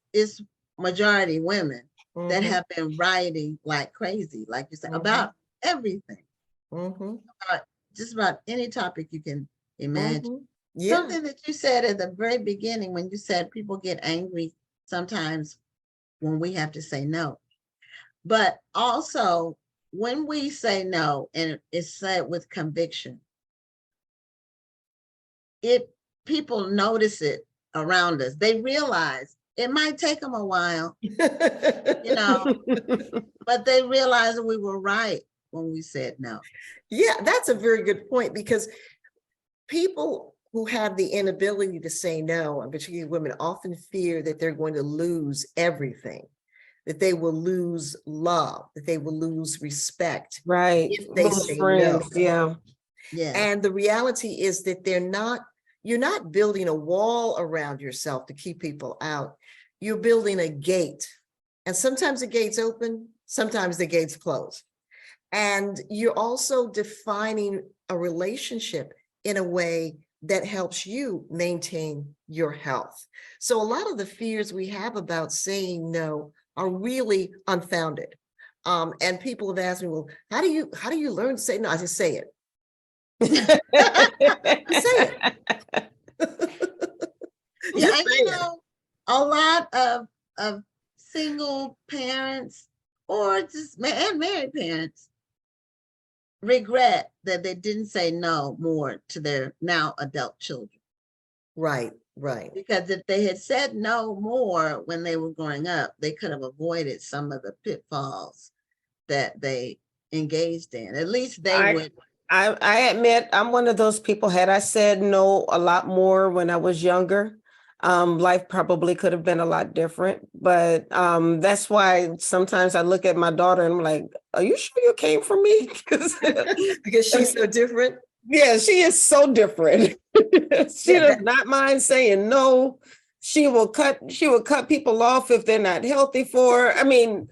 S2: majority women that have been writing like crazy, like you said, about everything. About just about any topic you can imagine.
S5: Yeah.
S2: Something that you said at the very beginning when you said people get angry sometimes when we have to say no. But also when we say no and it's said with conviction, people notice it around us. They realize it might take them a while, you know, but they realize that we were right when we said no.
S5: Yeah, that's a very good point, because people who have the inability to say no, and particularly women, often fear that they're going to lose everything, that they will lose love, that they will lose respect.
S3: Right.
S5: If they say
S3: friends,
S5: no.
S3: yeah.
S2: Yeah.
S5: And the reality is that you're not building a wall around yourself to keep people out. You're building a gate. And sometimes the gate's open, sometimes the gate's closed. And you're also defining a relationship in a way that helps you maintain your health. So a lot of the fears we have about saying no are really unfounded. And people have asked me, well, how do you learn to say no? I just say it. Say it.
S2: Yeah, and you know, a lot of single parents or just and married parents regret that they didn't say no more to their now adult children.
S5: Right.
S2: Because if they had said no more when they were growing up, they could have avoided some of the pitfalls that they engaged in. At least they would.
S3: I admit I'm one of those people. Had I said no a lot more when I was younger, life probably could have been a lot different. But that's why sometimes I look at my daughter and I'm like, are you sure you came from me?
S5: Because she's so different.
S3: Yeah, she is so different. She does not mind saying no. She will cut people off if they're not healthy for her. I mean,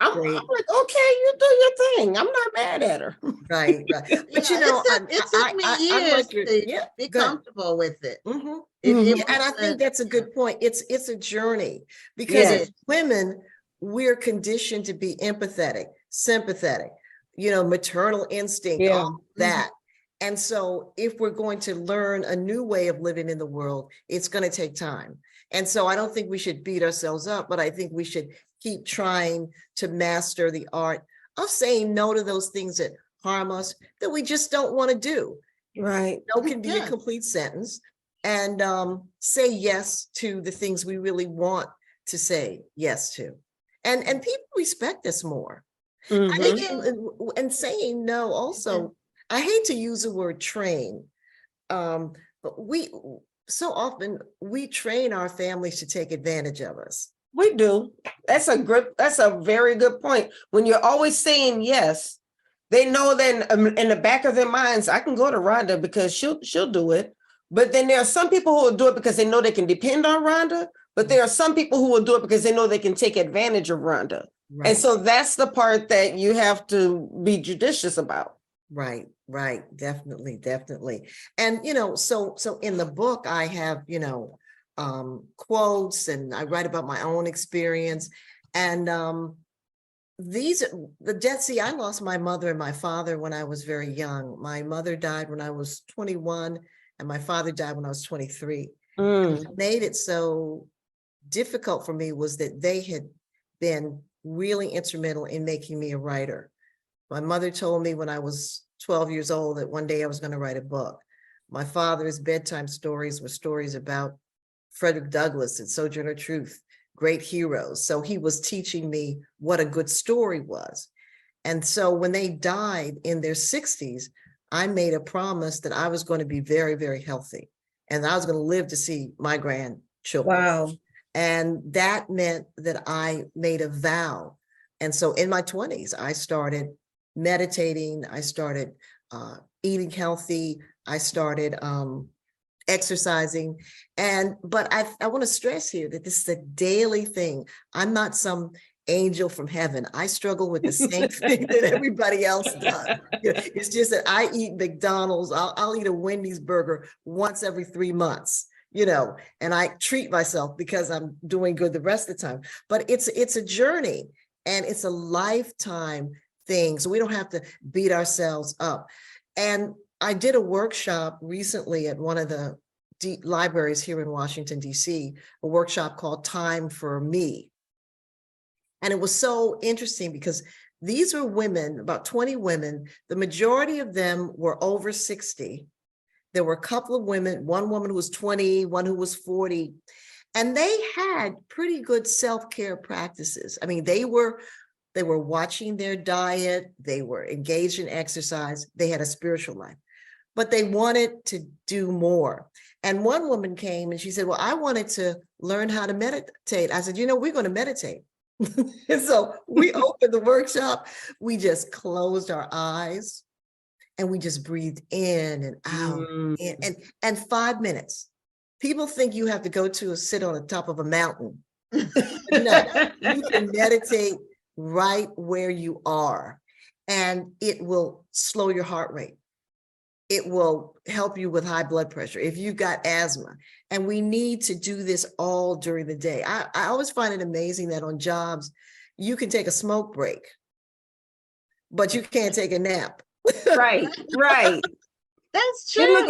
S3: I'm like, okay, you do your thing. I'm not mad at her.
S5: Right. But
S2: yeah,
S5: you know,
S2: it took me years to be comfortable with it.
S5: And I think that's a good point. It's a journey, because as women, we're conditioned to be empathetic, sympathetic, maternal instinct, all that. And so if we're going to learn a new way of living in the world, it's going to take time. And so I don't think we should beat ourselves up, but I think we should keep trying to master the art of saying no to those things that harm us, that we just don't want to do.
S3: Right.
S5: No can be a complete sentence. And say yes to the things we really want to say yes to. And people respect us more. I think, and saying no also, I hate to use the word train, but so often we train our families to take advantage of us.
S3: We do. That's a very good point. When you're always saying yes, they know that in the back of their minds, I can go to Rhonda because she'll do it. But then there are some people who will do it because they know they can depend on Rhonda. But there are some people who will do it because they know they can take advantage of Rhonda. Right. And so that's the part that you have to be judicious about.
S5: Right. Definitely. And, so in the book, I have, quotes, and I write about my own experience. And I lost my mother and my father when I was very young. My mother died when I was 21 and my father died when I was 23. What made it so difficult for me was that they had been really instrumental in making me a writer. My mother told me when I was 12 years old that one day I was going to write a book. My father's bedtime stories were stories about Frederick Douglass and Sojourner Truth, great heroes. So he was teaching me what a good story was. And so when they died in their 60s, I made a promise that I was going to be very, very healthy and I was going to live to see my grandchildren.
S3: Wow.
S5: And that meant that I made a vow. And so in my 20s, I started meditating. I started eating healthy. I started exercising. But I want to stress here that this is a daily thing. I'm not some angel from heaven. I struggle with the same thing that everybody else does. It's just that I eat McDonald's. I'll eat a Wendy's burger once every 3 months, and I treat myself because I'm doing good the rest of the time. But it's a journey and it's a lifetime thing. So we don't have to beat ourselves up. And I did a workshop recently at one of the libraries here in Washington, D.C., a workshop called Time for Me. And it was so interesting because these were women, about 20 women. The majority of them were over 60. There were a couple of women, one woman who was 20, one who was 40, and they had pretty good self-care practices. I mean, they were watching their diet, they were engaged in exercise, they had a spiritual life, but they wanted to do more. And one woman came and she said, well, I wanted to learn how to meditate. I said, we're going to meditate. And so we opened the workshop, we just closed our eyes and we just breathed in and out, and 5 minutes. People think you have to go to sit on the top of a mountain. No, you can meditate right where you are, and it will slow your heart rate. It will help you with high blood pressure if you've got asthma. And we need to do this all during the day. I always find it amazing that on jobs, you can take a smoke break, but you can't take a nap.
S3: Right.
S2: That's true.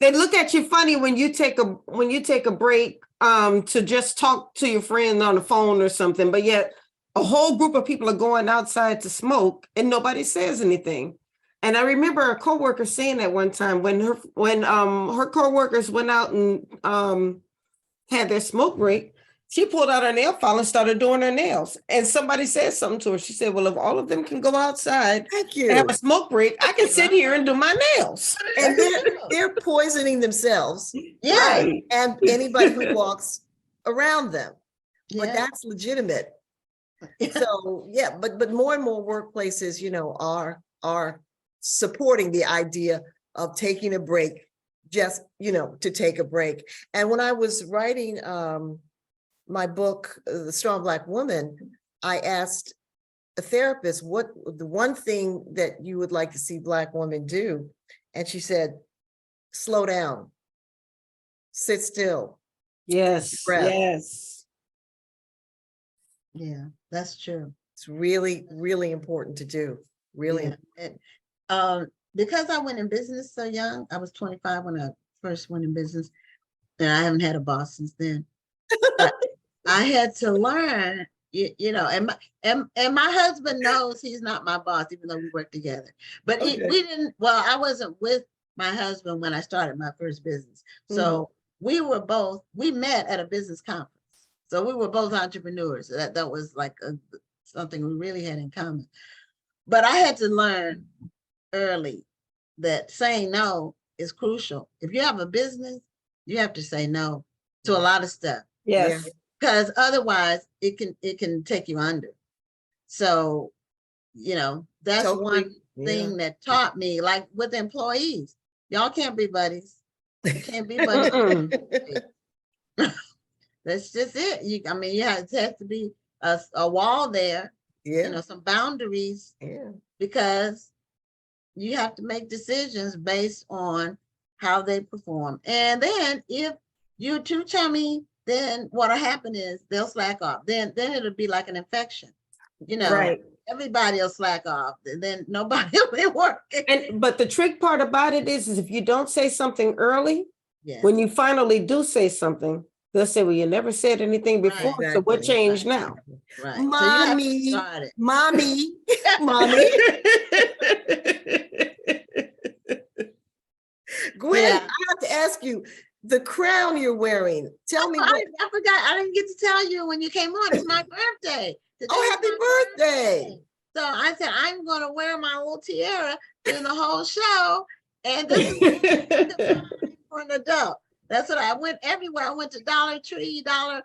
S3: They look at you funny when you take a break to just talk to your friend on the phone or something, but yet a whole group of people are going outside to smoke and nobody says anything. And I remember a coworker saying that one time when her coworkers went out and had their smoke break, she pulled out her nail file and started doing her nails. And somebody said something to her. She said, well, if all of them can go outside and have a smoke break, I can sit here and do my nails.
S5: And they're poisoning themselves.
S2: Yeah.
S5: Right? And anybody who walks around them. But
S2: Yeah.
S5: that's legitimate. So yeah, but more and more workplaces, are supporting the idea of taking a break, just, to take a break. And when I was writing my book, The Strong Black Woman, I asked a therapist, what the one thing that you would like to see Black women do? And she said, slow down, sit still.
S3: Yes,
S5: Breath.
S3: yes.
S2: Yeah, that's true.
S5: It's really, really important to do. Really.
S2: Yeah. And, because I went in business so young, I was 25 when I first went in business, and I haven't had a boss since then. But I had to learn, and my husband knows he's not my boss, even though we work together. But I wasn't with my husband when I started my first business. So we met at a business conference. So we were both entrepreneurs. That was like something we really had in common. But I had to learn early that saying no is crucial. If you have a business, you have to say no to a lot of stuff.
S3: Yes.
S2: Because otherwise it can take you under. So, that's one thing that taught me, like with employees, y'all can't be buddies. You can't be buddies. That's just it. It has to be a wall there, some boundaries, because you have to make decisions based on how they perform. And then if you're too chummy, then what'll happen is they'll slack off. Then it'll be like an infection.
S3: Right.
S2: Everybody will slack off, and then nobody will be working.
S3: But the trick part about it is if you don't say something early,
S2: Yeah.
S3: when you finally do say something, They'll say, well, you never said anything before,
S2: Right.
S3: so what
S5: Exactly,
S3: changed now?
S2: Right. So you have to
S5: Mommy,
S2: start it.
S5: mommy, mommy. Gwen,
S2: Yeah.
S5: I have to ask you, the crown you're wearing, tell me what.
S2: I forgot. I didn't get to tell you when you came on. It's my birthday. Today
S5: Oh,
S2: is
S5: happy
S2: my
S5: birthday.
S2: So I said, I'm going to wear my little tiara during the whole show. And this is for an adult. That's what I went everywhere. I went to Dollar Tree, I went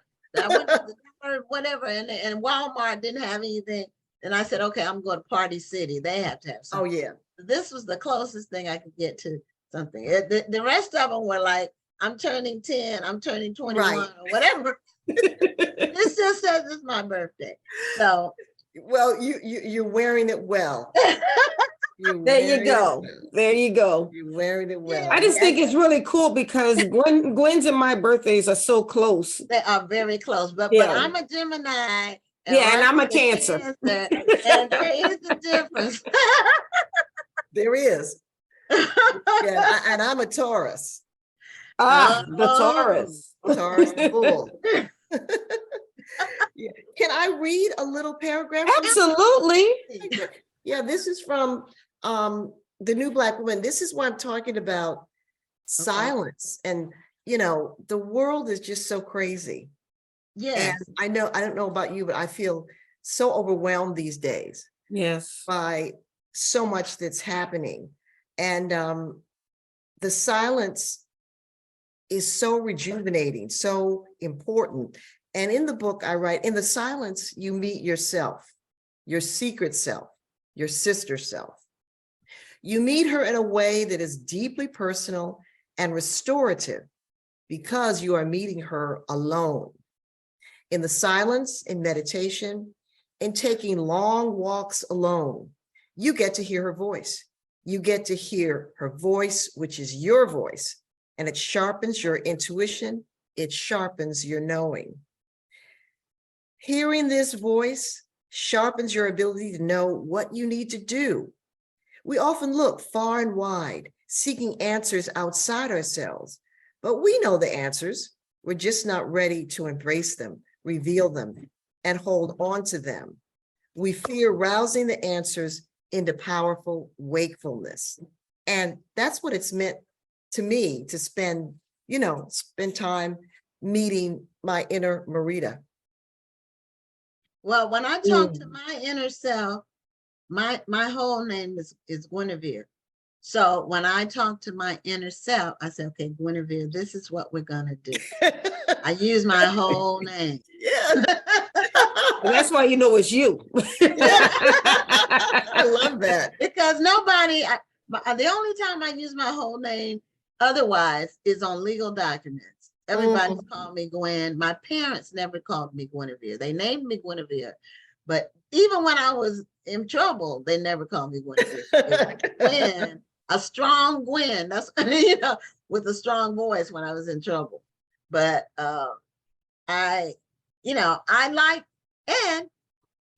S2: to the Dollar, whatever, and Walmart didn't have anything. And I said, okay, I'm going to Party City. They have to have something.
S5: Oh, yeah.
S2: This was the closest thing I could get to something. The rest of them were like, I'm turning 10, I'm turning 21,
S5: Right.
S2: or whatever. This just says it's my birthday. So,
S5: well, you're wearing it well.
S3: There you go. There you go.
S5: You're wearing it well.
S3: I just think it's really cool because Gwen's and my birthdays are so close.
S2: they are very close, but
S3: Yeah.
S2: I'm a Gemini.
S3: And I'm a Cancer.
S2: And there is a difference.
S5: There is. Yeah, and I'm a Taurus.
S3: The Taurus.
S5: Taurus the bull. Yeah. Can I read a little paragraph?
S3: Absolutely.
S5: Yeah, this is from the New Black Woman. This is what I'm talking about, silence. And, the world is just so crazy.
S2: Yes.
S5: And I don't know about you, but I feel so overwhelmed these days.
S3: Yes.
S5: By so much that's happening. And the silence is so rejuvenating, so important. And in the book I write, in the silence, you meet yourself, your secret self, your sister self. You meet her in a way that is deeply personal and restorative because you are meeting her alone. In the silence, in meditation, in taking long walks alone, you get to hear her voice. You get to hear her voice, which is your voice, and it sharpens your intuition. It sharpens your knowing. Hearing this voice sharpens your ability to know what you need to do. We often look far and wide, seeking answers outside ourselves, but we know the answers. We're just not ready to embrace them, reveal them, and hold on to them. We fear rousing the answers into powerful wakefulness. And that's what it's meant to me to spend time meeting my inner Marita.
S2: Well, when I talk to my inner self, my whole name is Guinevere. So when I talk to my inner self, I say, okay, Guinevere, this is what we're gonna do. I use my whole name.
S5: Yeah.
S3: That's why it's you.
S5: I love that.
S2: Because the only time I use my whole name otherwise is on legal documents. Everybody's called me Gwen. My parents never called me Guinevere. They named me Guinevere. But even when I was in trouble, they never called me Guinevere. Gwen, a strong Gwen. That's, with a strong voice when I was in trouble. But I like, and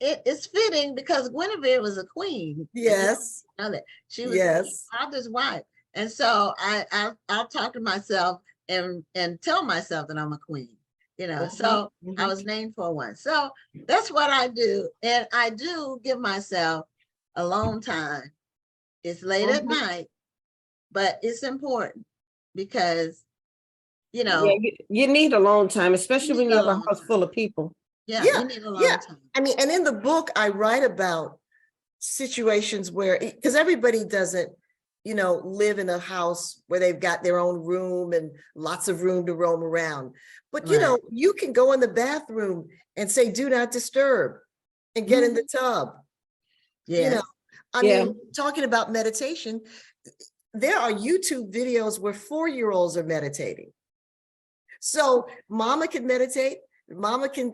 S2: it is fitting because Guinevere was a queen.
S5: Yes.
S2: She was my father's wife. And so I'll talk to myself and tell myself that I'm a queen, so I was named for one. So that's what I do. And I do give myself alone time. It's late at night, but it's important because,
S3: you need alone time, especially when you have a house full of people.
S2: Yeah, you need alone time.
S5: I mean, and in the book, I write about situations where, because everybody doesn't, live in a house where they've got their own room and lots of room to roam around. But, you can go in the bathroom and say, do not disturb, and get in the tub. Yeah. I mean, talking about meditation, there are YouTube videos where 4-year-olds are meditating. So mama can meditate, mama can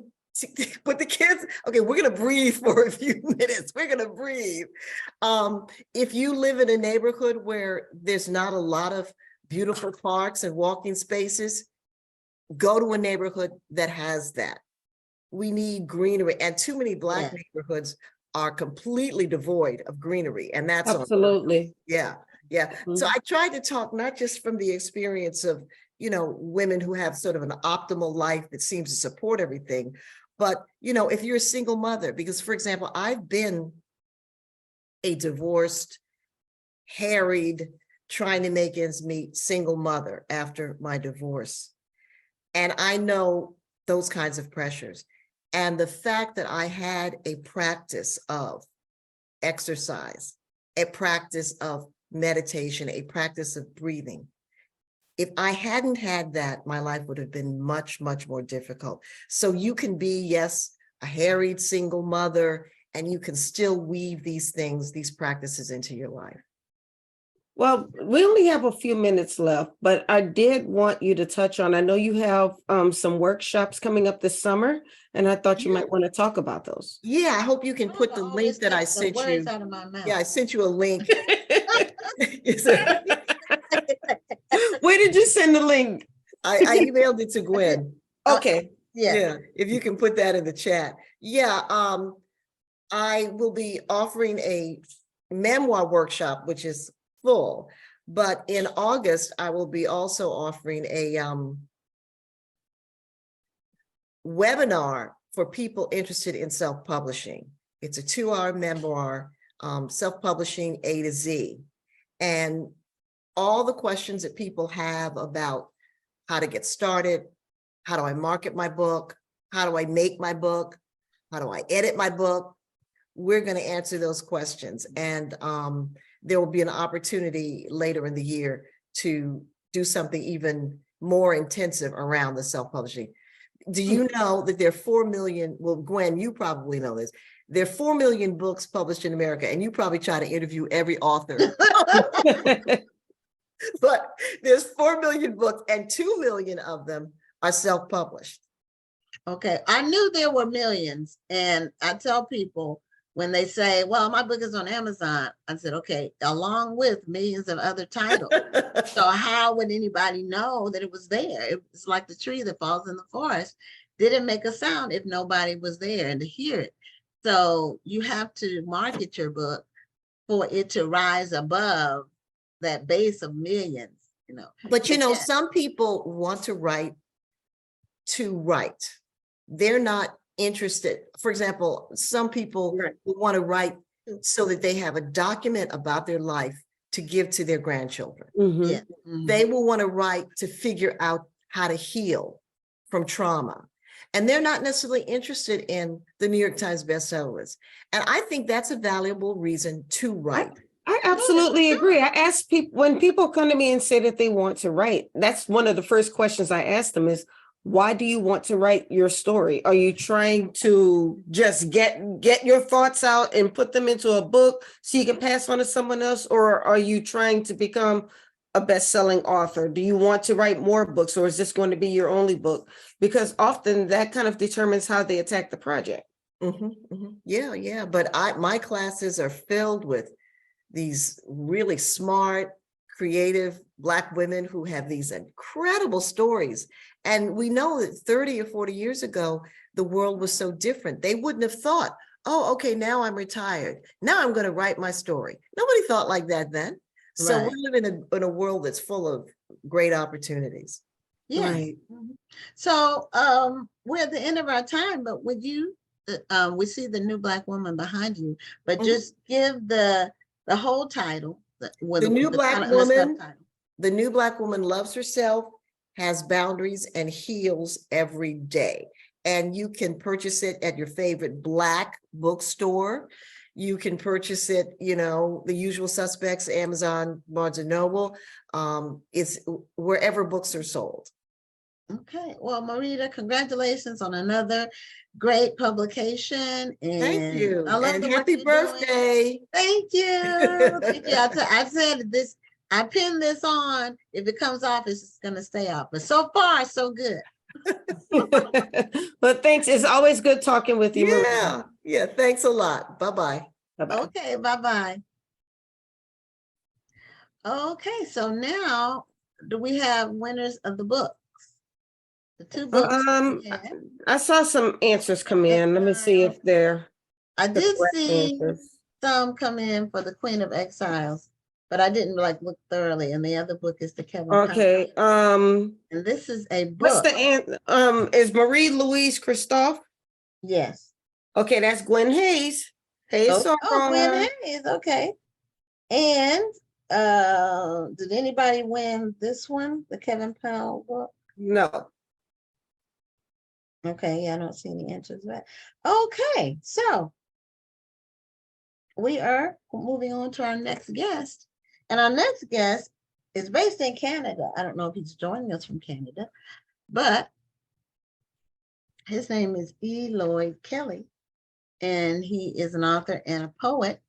S5: put the kids, okay, we're going to breathe for a few minutes. We're going to breathe. If you live in a neighborhood where there's not a lot of beautiful parks and walking spaces, go to a neighborhood that has that. We need greenery, and too many Black neighborhoods are completely devoid of greenery. And that's
S3: absolutely.
S5: Yeah. So I tried to talk not just from the experience of women who have sort of an optimal life that seems to support everything. But, if you're a single mother, because for example, I've been a divorced, harried, trying to make ends meet single mother after my divorce. And I know those kinds of pressures. And the fact that I had a practice of exercise, a practice of meditation, a practice of breathing. If I hadn't had that, my life would have been much, much more difficult. So you can be, yes, a harried single mother, and you can still weave these things, these practices into your life.
S3: Well, we only have a few minutes left, but I did want you to touch on, I know you have some workshops coming up this summer, and I thought you might want to talk about those.
S5: Yeah, I hoop you can put the link that I sent you. Yeah, I sent you a link.
S3: Where did you send the link?
S5: I emailed it to Gwen.
S3: Okay.
S5: Yeah, if you can put that in the chat. Yeah, I will be offering a memoir workshop, which is full, but in August, I will be also offering a webinar for people interested in self-publishing. It's a 2-hour memoir, self-publishing A to Z. And all the questions that people have about how to get started, how do I market my book, how do I make my book, how do I edit my book, we're going to answer those questions. And there will be an opportunity later in the year to do something even more intensive around the self-publishing. Do you know that there are 4 million, well, Gwen, you probably know this, there are 4 million books published in America, and you probably try to interview every author. But there's 4 million books, and 2 million of them are self-published.
S2: Okay, I knew there were millions, and I tell people when they say, well, my book is on Amazon, I said, okay, along with millions of other titles. So how would anybody know that it was there? It's like the tree that falls in the forest. Didn't make a sound if nobody was there and to hear it. So you have to market your book for it to rise above that base of millions,
S5: But some people want to write. They're not interested. For example, some people want to write so that they have a document about their life to give to their grandchildren.
S2: Yeah.
S5: They will want to write to figure out how to heal from trauma. And they're not necessarily interested in the New York Times bestseller list. And I think that's a valuable reason to write.
S3: I absolutely agree. I ask people, when people come to me and say that they want to write, that's one of the first questions I ask them is, why do you want to write your story? Are you trying to just get your thoughts out and put them into a book so you can pass on to someone else? Or are you trying to become a best-selling author? Do you want to write more books, or is this going to be your only book? Because often that kind of determines how they attack the project.
S5: Yeah. But my classes are filled with these really smart, creative Black women who have these incredible stories. And we know that 30 or 40 years ago, the world was so different. They wouldn't have thought, oh, okay, now I'm retired. Now I'm going to write my story. Nobody thought like that then. So we live in a world that's full of great opportunities.
S2: Yeah.
S3: Right.
S2: So we're at the end of our time, but would you, we see the new Black woman behind you, but just give the whole title. The new
S5: Black woman loves herself, has boundaries, and heals every day. And you can purchase it at your favorite Black bookstore. You can purchase it, the usual suspects, Amazon, Barnes & Noble. It's wherever books are sold.
S2: Okay. Well, Marita, congratulations on another great publication. And
S5: thank you.
S2: I love
S5: and happy birthday.
S2: Thank you. Thank you. I said this, I pinned this on. If it comes off, it's going to stay off. But so far, so good.
S3: But thanks. It's always good talking with you.
S5: Yeah. Yeah. Thanks a lot. Bye-bye.
S3: Bye-bye.
S2: Okay. Bye-bye. Okay. So now, do we have winners of the books? The 2 books.
S3: I saw some answers come in. Let me see if they're.
S2: I did see some come in for the Queen of Exiles. but I didn't like look thoroughly. And the other book is the Kevin Powell.
S3: Okay,
S2: And this is a
S3: what's
S2: book.
S3: the is Marie Louise Christophe?
S2: Yes.
S3: Okay, that's Gwen Hayes. Hey,
S2: Oh, Gwen
S3: Sarah.
S2: Hayes. Okay. And did anybody win this one, the Kevin Powell book?
S3: No.
S2: Okay, yeah, I don't see any answers to that. Okay, so we are moving on to our next guest. And our next guest is based in Canada. I don't know if he's joining us from Canada, but his name is Lloyd Kelly, and he is an author and a poet.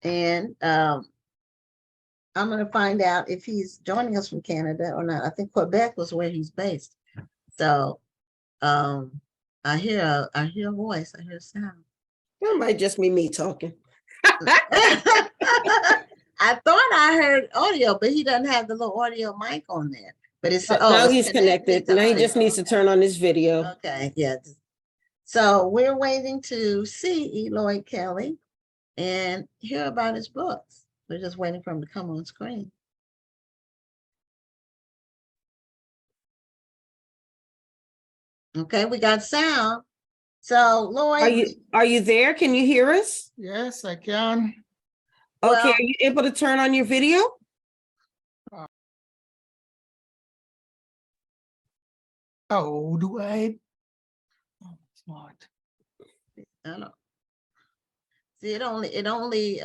S2: And I'm going to find out if he's joining us from Canada or not. I think Quebec was where he's based. So I hear a voice, I hear a sound.
S3: That might just be me talking.
S2: I thought I heard audio, but he doesn't have the little audio mic on there. But it's
S3: Now
S2: it's
S3: he's connected.
S2: to
S3: Now he
S2: audio.
S3: just needs to turn on his video.
S2: Okay, yeah. So we're waiting to see Lloyd Kelly and hear about his books. We're just waiting for him to come on screen. Okay, we got sound. So Lloyd,
S3: Are you there? Can you hear us?
S6: Yes, I can.
S3: Okay,
S2: Well-
S3: are you able to turn on your video?
S6: How do I? Oh, smart.
S2: I don't see it only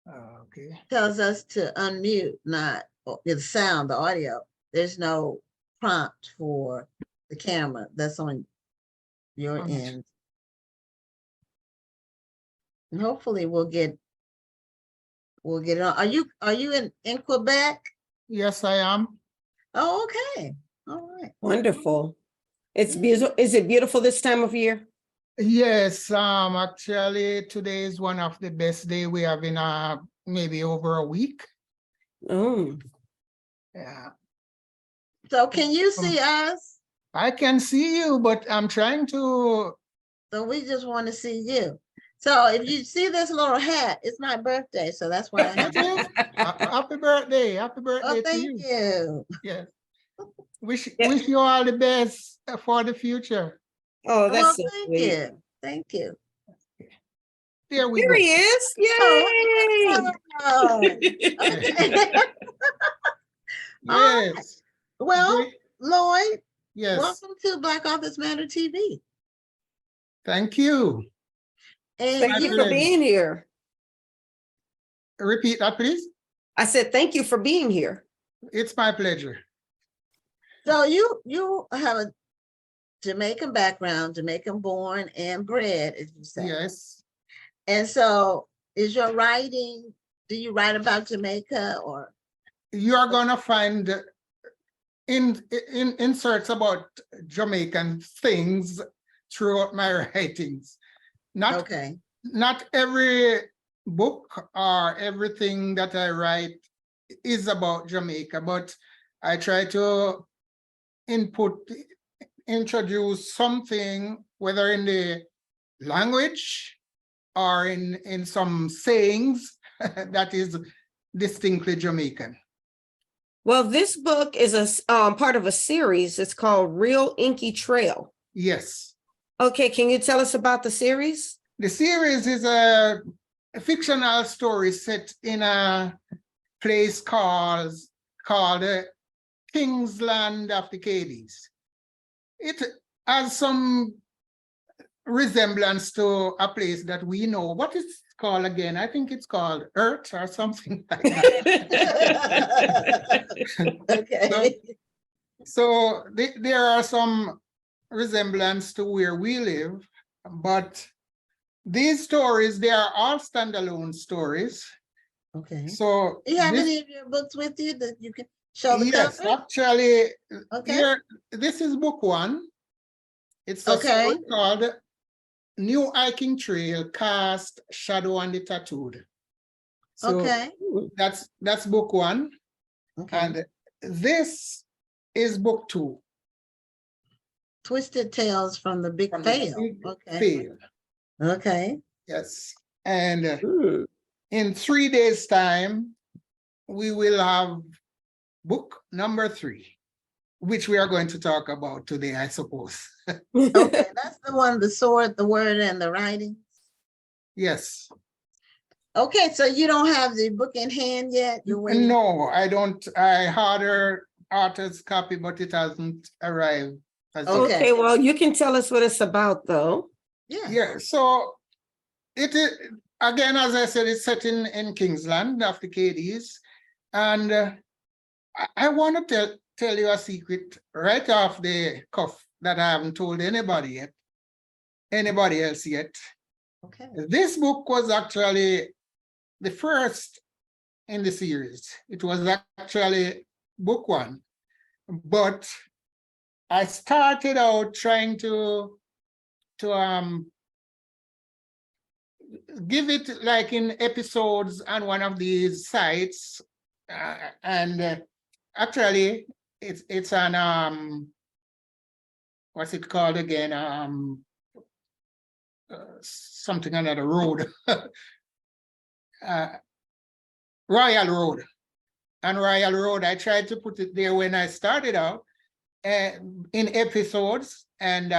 S6: Okay.
S2: tells us to unmute, not the sound, the audio. There's no prompt for the camera that's on your
S6: On it.
S2: end. And hopefully we'll get it on. Are you in Quebec?
S6: Yes, I am.
S2: Oh, okay. All right.
S3: Wonderful. It's beautiful. Is it beautiful this time of year?
S6: Yes, actually today is one of the best day we have in maybe over a week.
S3: Oh,
S6: Yeah.
S2: So can you see us?
S6: I can see you, but I'm trying to.
S2: So we just want to see you. So if you see this little hat, it's my birthday. So that's why I have
S6: Yes. Happy birthday. Happy
S2: Oh,
S6: birthday to
S2: thank
S6: you.
S2: you.
S6: Yes. Wish you all the best for the future.
S3: oh,
S2: Well,
S3: that's so
S2: thank
S3: sweet.
S2: you. Thank you.
S6: There we
S3: Here
S6: go.
S3: he is. Yay!
S2: Oh, okay.
S6: Yes.
S2: Well,
S6: Great.
S2: Lloyd,
S6: Yes.
S2: welcome to Black Authors Matter TV.
S6: Thank you.
S2: And
S3: Thank you
S2: you,
S3: for being here.
S6: Repeat that, please.
S3: I said, thank you for being here.
S6: It's my pleasure.
S2: so you have a Jamaican background, Jamaican born and bred, as you say.
S6: Yes.
S2: And so is your writing, do you write about Jamaica or?
S6: You are gonna find inserts about Jamaican things throughout my writings.
S2: Okay,
S6: Not every book or everything that I write is about Jamaica, but I try to introduce something, whether in the language or in some sayings that is distinctly Jamaican.
S3: Well, this book is a part of a series. It's called Real Inky Trail.
S6: Yes.
S3: Okay, can you tell us about the series?
S6: The series is a fictional story set in a place called Kingsland of the Cadies. It has some resemblance to a place that we know. What is it called again? I think it's called Earth or something like that.
S2: okay.
S6: So there are some resemblance to where we live, but these stories, they are all standalone stories.
S2: Okay.
S6: So
S2: Do you have
S6: this-
S2: any of your books with you that you can show the
S6: yes,
S2: cover?
S6: actually,
S2: Okay.
S6: here, this is book one. It's a
S2: Okay.
S6: story called New Hiking Trail, Cast, Shadow, and the Tattooed. So
S2: Okay.
S6: that's book one.
S2: Okay.
S6: And this is book two.
S2: Twisted Tales from the Big
S6: From the
S2: Fail.
S6: Big
S2: Okay.
S6: Fail.
S2: Okay.
S6: Yes. And
S3: Hmm.
S6: in 3 days' time, we will have book number 3, which we are going to talk about today, I suppose.
S2: Okay, that's the one, the sword, the word, and the writing.
S6: Yes.
S2: Okay, so you don't have the book in hand yet? You're waiting?
S6: No, I don't. I ordered author's copy, but it hasn't arrived. As yet.
S2: Okay.
S3: Okay, well, you can tell us what it's about, though.
S2: Yeah.
S6: Yeah, so it is, again, as I said, it's set in Kingsland of the Cadies. And I want to tell you a secret right off the cuff that I haven't told anybody else yet.
S2: Okay.
S6: This book was actually the first in the series. It was actually book 1, but I started out trying to give it like in episodes on one of these sites, and actually it's on what's it called again, something another road. Royal Road. On Royal Road, I tried to put it there when I started out in episodes, and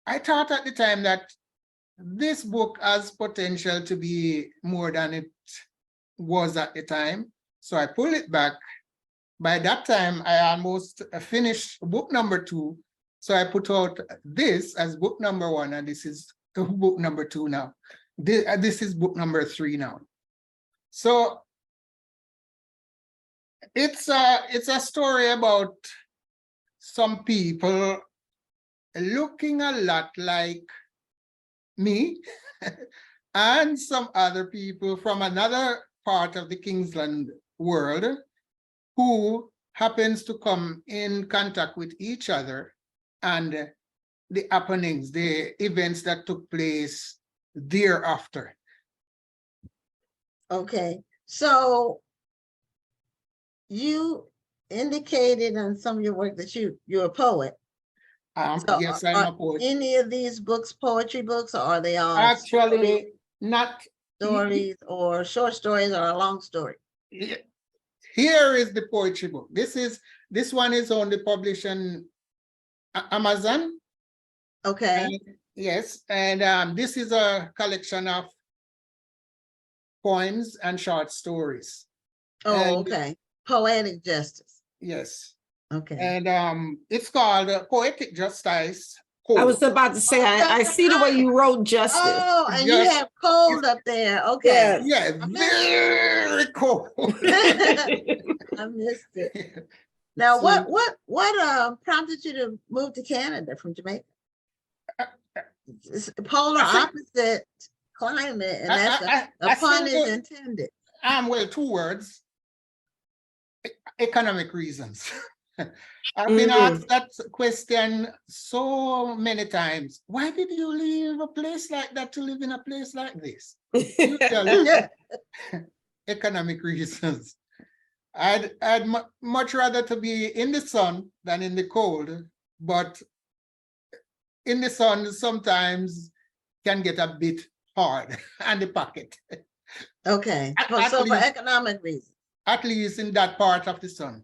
S6: I thought at the time that this book has potential to be more than it was at the time, so I pulled it back. By that time, I almost finished book number 2, so I put out this as book number 1, and this is book number 2 now. This is book number 3 now. So it's a story about some people looking a lot like me and some other people from another part of the Kingsland world who happens to come in contact with each other, and the happenings, the events that took place thereafter.
S2: Okay, so you indicated in some of your work that you're a poet. So
S6: Yes, I'm a poet.
S2: Any of these books poetry books, or are they all
S6: Actually, not
S2: stories or short stories or a long story?
S6: Here is the poetry book. This one is only published on Amazon.
S2: Okay.
S6: Yes, and this is a collection of poems and short stories.
S2: Oh,
S6: And
S2: okay. Poetic justice.
S6: yes,
S2: Okay.
S6: and it's called Poetic Justice.
S3: I was about to say, I see the way you wrote justice.
S2: Oh, and you
S6: Yes.
S2: have cold up there. Okay.
S6: Yeah, very cool.
S2: I missed it. Now,
S6: So-
S2: what prompted you to move to Canada from Jamaica? It's polar opposite climate, and that's a pun is intended.
S6: Well, 2 words. Economic reasons. I've been asked that question so many times. Why did you leave a place like that to live in a place like this? Usually, economic reasons. I'd much rather to be in the sun than in the cold, but in the sun sometimes can get a bit hard on the pocket.
S2: Okay,
S6: At
S2: so for
S6: least-
S2: economic reasons.
S6: At least in that part of the sun.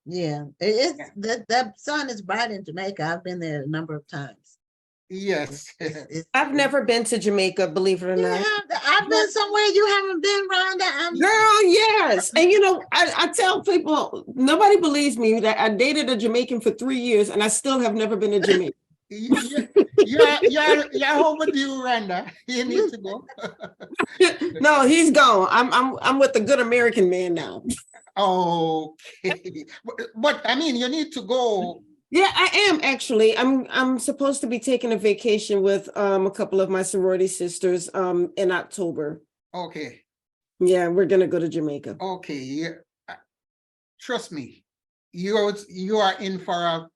S2: Yeah, it's that sun is bright in Jamaica. I've been there a number of times.
S6: Yes.
S3: I've never been to Jamaica, believe it or
S2: You
S3: not.
S2: have I've been somewhere you haven't been, Rhonda.
S3: Girl, yes. And you know, I tell people, nobody believes me that I dated a Jamaican for 3 years and I still have never been to Jamaica.
S6: You're overdue, Rhonda. You need to go.
S3: No, he's gone. I'm with the good American man now.
S6: Okay. But I mean, you need to go.
S3: Yeah, I am actually. I'm supposed to be taking a vacation with a couple of my sorority sisters in October.
S6: Okay.
S3: Yeah, we're gonna go to Jamaica.
S6: Okay. Yeah. Trust me, you are in for a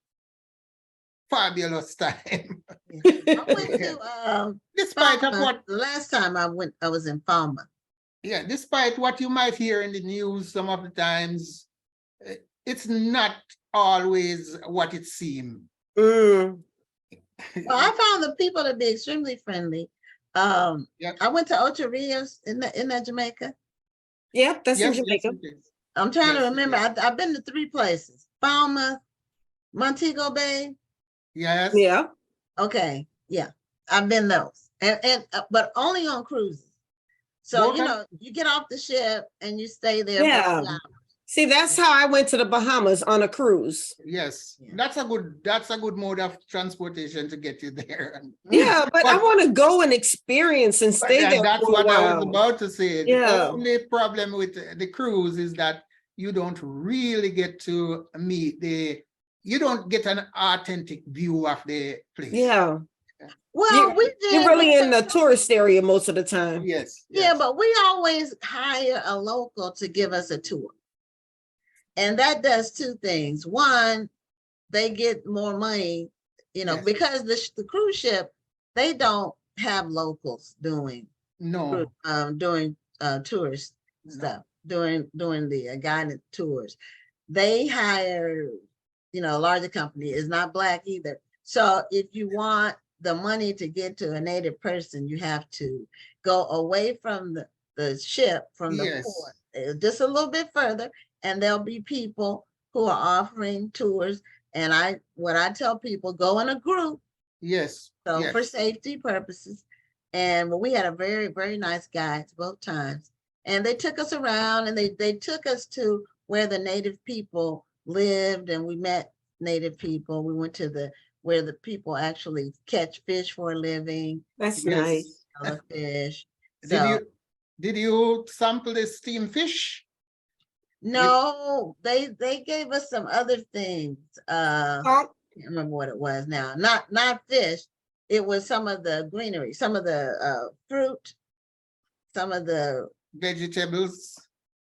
S6: fabulous time.
S2: I went to
S6: Despite of
S2: Falmouth.
S6: what,
S2: The last time I went, I was in Falmouth.
S6: yeah, despite what you might hear in the news some of the times, it's not always what it seems.
S3: Mm.
S2: Well, I found the people to be extremely friendly.
S6: Yep.
S2: I went to Ocho Rios in that Jamaica.
S3: Yep, that's in
S6: Yes, yes,
S3: Jamaica.
S6: it is.
S2: I'm trying to
S6: Yes, it
S2: remember.
S6: is.
S2: I've been to 3 places: Falmouth, Montego Bay.
S6: Yes.
S3: Yeah.
S2: Okay, yeah, I've been those, and but only on cruises. So
S6: Both
S2: you
S6: of-
S2: know, you get off the ship and you stay there for a
S3: Yeah.
S2: few hours.
S3: See, that's how I went to the Bahamas on a cruise.
S6: Yes,
S2: Yeah.
S6: that's a good mode of transportation to get you there.
S3: Yeah, but I
S6: But-
S3: want to go and experience and
S6: But
S3: stay there
S6: that's
S3: for a
S6: what I was
S3: while.
S6: about to say.
S3: Yeah.
S6: The only problem with the cruise is that you don't really get to meet you don't get an authentic view of the place.
S3: Yeah.
S2: Well, we did.
S3: You're really in the tourist area most of the time.
S6: Yes.
S2: Yeah,
S6: yes.
S2: but we always hire a local to give us a tour. And that does 2 things. One, they get more money, you know,
S6: Yes.
S2: because the cruise ship, they don't have locals doing
S6: No.
S2: tourist
S6: No.
S2: stuff, doing the guided tours. They hire, you know, a larger company. Is not Black either. So if you want the money to get to a Native person, you have to go away from the ship, from the
S6: Yes.
S2: port, just a little bit further, and there'll be people who are offering tours. And what I tell people, go in a group,
S6: Yes.
S2: so
S6: yes.
S2: for safety purposes. And we had a very, very nice guides both times. And they took us around, and they took us to where the Native people lived, and we met Native people. We went to where the people actually catch fish for a living,
S3: That's
S6: Yes.
S3: nice.
S2: sell the fish.
S6: Did you sample the steamed fish?
S2: No, they gave us some other things. I
S3: Oh,
S2: can't remember what it was now. Not fish. It was some of the greenery, some of the fruit, some of the,
S6: Vegetables?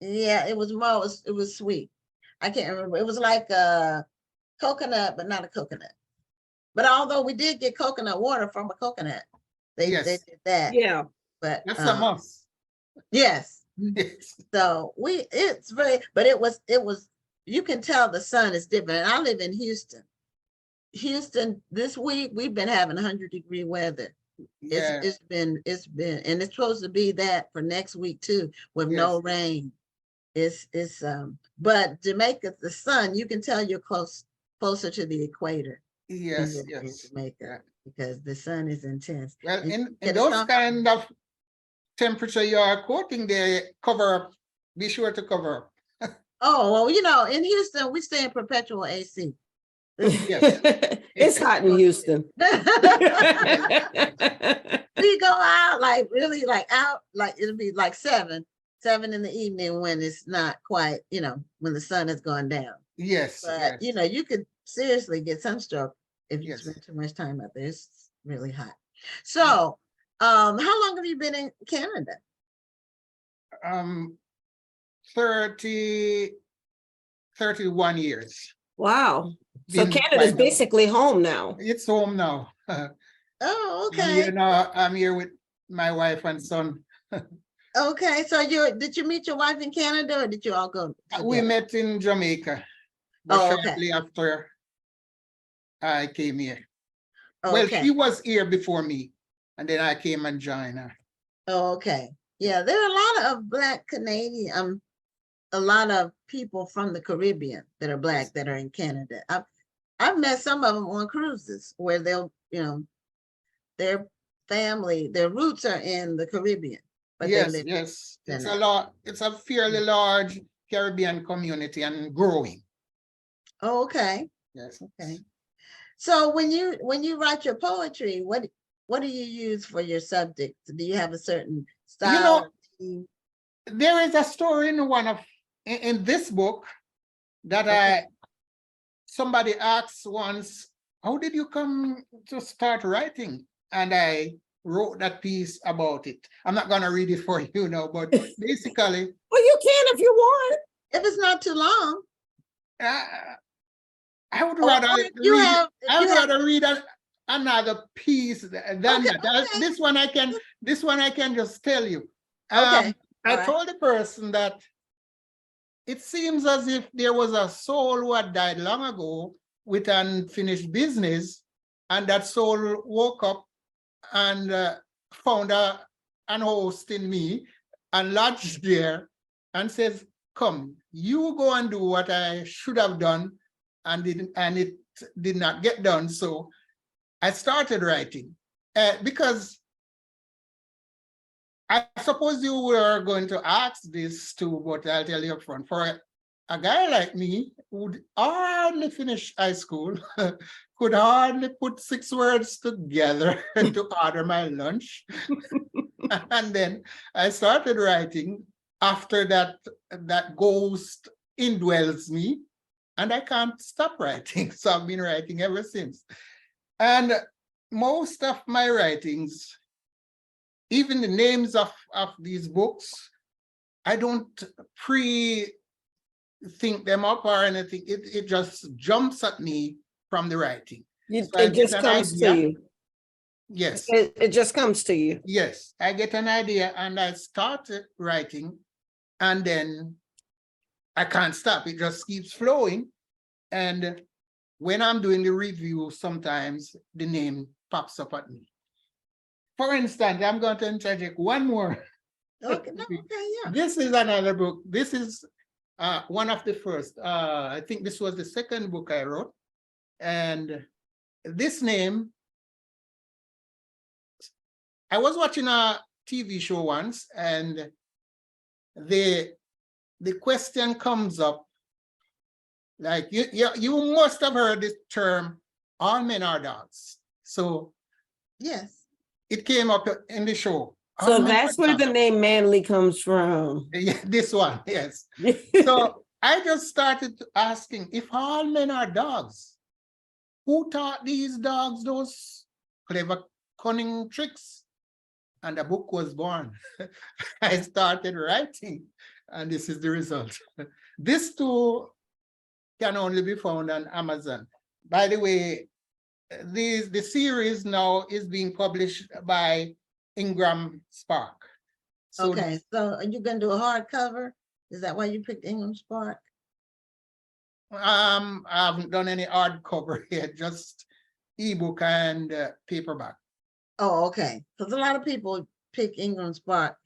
S2: yeah, it was more, it was sweet. I can't remember. It was like a coconut, but not a coconut. But although we did get coconut water from a coconut, they
S6: Yes.
S2: did that.
S3: yeah.
S2: But
S6: That's a must.
S2: yes.
S6: Yes.
S2: So it's very, but it was, you can tell the sun is different. And I live in Houston. Houston, this week, we've been having 100-degree weather.
S6: Yeah.
S2: It's been, and it's supposed to be that for next week too, with no
S6: Yes.
S2: rain. But Jamaica, the sun, you can tell you're closer to the equator than
S6: Yes.
S2: you're in
S6: Yes.
S2: Jamaica, because the sun is intense.
S6: Well,
S2: And
S6: in
S2: it's
S6: those
S2: not-
S6: kind of temperature you are quoting, they cover up. Be sure to cover up.
S2: Oh, well, you know, in Houston, we stay in perpetual AC.
S6: Yes.
S3: It's hot in Houston.
S2: We go out like really like out, like it'll be like 7 in the evening when it's not quite, you know, when the sun has gone down.
S6: Yes.
S2: But
S6: yes.
S2: you know, you could seriously get sunstroke if you
S6: Yes.
S2: spend too much time out there. It's really hot. So how long have you been in Canada?
S6: 31 years.
S3: Wow. So
S6: Been
S3: Canada's
S6: quite-
S3: basically home now.
S6: It's home now.
S2: Oh,
S6: I'm here
S2: okay.
S6: now. I'm here with my wife and son.
S2: Okay. So did you meet your wife in Canada, or did you all go
S6: We
S2: together?
S6: met in Jamaica, but
S2: Oh, okay.
S6: shortly after I came here. Well,
S2: Okay.
S6: she was here before me, and then I came and joined her.
S2: Oh, okay. Yeah, there are a lot of Black Canadian, a lot of people from the Caribbean that are Black that are in Canada. I've met some of them on cruises where they'll, you know, their family, their roots are in the Caribbean, but they
S6: Yes,
S2: live.
S6: yes.
S2: in
S6: It's
S2: it.
S6: a lot. It's a fairly large Caribbean community and growing.
S2: Oh, okay.
S6: Yes.
S2: Okay. So when you write your poetry, what do you use for your subjects? Do you have a certain style?
S6: know, There is a story in this book that somebody asked once, how did you come to start writing? And I wrote that piece about it. I'm not gonna read it for you now, but basically,
S3: Well, you can if you want.
S2: If it's not too long.
S6: I would
S2: Or
S6: rather
S2: if you
S6: read,
S2: have- if
S6: I would
S2: you have-
S6: rather read another piece than
S2: Okay,
S6: that.
S2: okay.
S6: This one I can just tell you.
S2: Okay,
S6: I
S2: all right.
S6: told the person that it seems as if there was a soul who had died long ago with unfinished business, and that soul woke up and found an host in me and lodged there and says, come, you go and do what I should have done and it did not get done. So I started writing because I suppose you were going to ask this too, but I'll tell you up front. For a guy like me who'd hardly finish high school, could hardly put 6 words together to order my lunch. And then I started writing after that ghost indwells me, and I can't stop writing. So I've been writing ever since. And most of my writings, even the names of these books, I don't pre-think them up or anything. It just jumps at me from the writing. So
S3: it just comes to you.
S6: Yes.
S3: It just comes to you.
S6: Yes, I get an idea and I start writing, and then I can't stop. It just keeps flowing. And when I'm doing the review, sometimes the name pops up at me. For instance, I'm going to interject one more.
S2: Okay, no, okay, yeah.
S6: This is another book. This is one of the first. I think this was the second book I wrote. And this name, I was watching a TV show once, and the question comes up, like, you must have heard this term, all men are dogs. So
S2: Yes.
S6: it came up in the show.
S3: So
S6: All men
S3: that's
S6: are
S3: where the
S6: dogs.
S3: name Manly comes from.
S6: Yeah, this one, yes. So I just started asking, if all men are dogs, who taught these dogs those clever, cunning tricks? And a book was born. I started writing, and this is the result. This too can only be found on Amazon. By the way, the series now is being published by Ingram Spark. So
S2: Okay, so are you gonna do a hardcover? Is that why you picked Ingram Spark?
S6: I haven't done any hardcover yet, just ebook and paperback.
S2: Oh, okay, because a lot of people pick Ingram Spark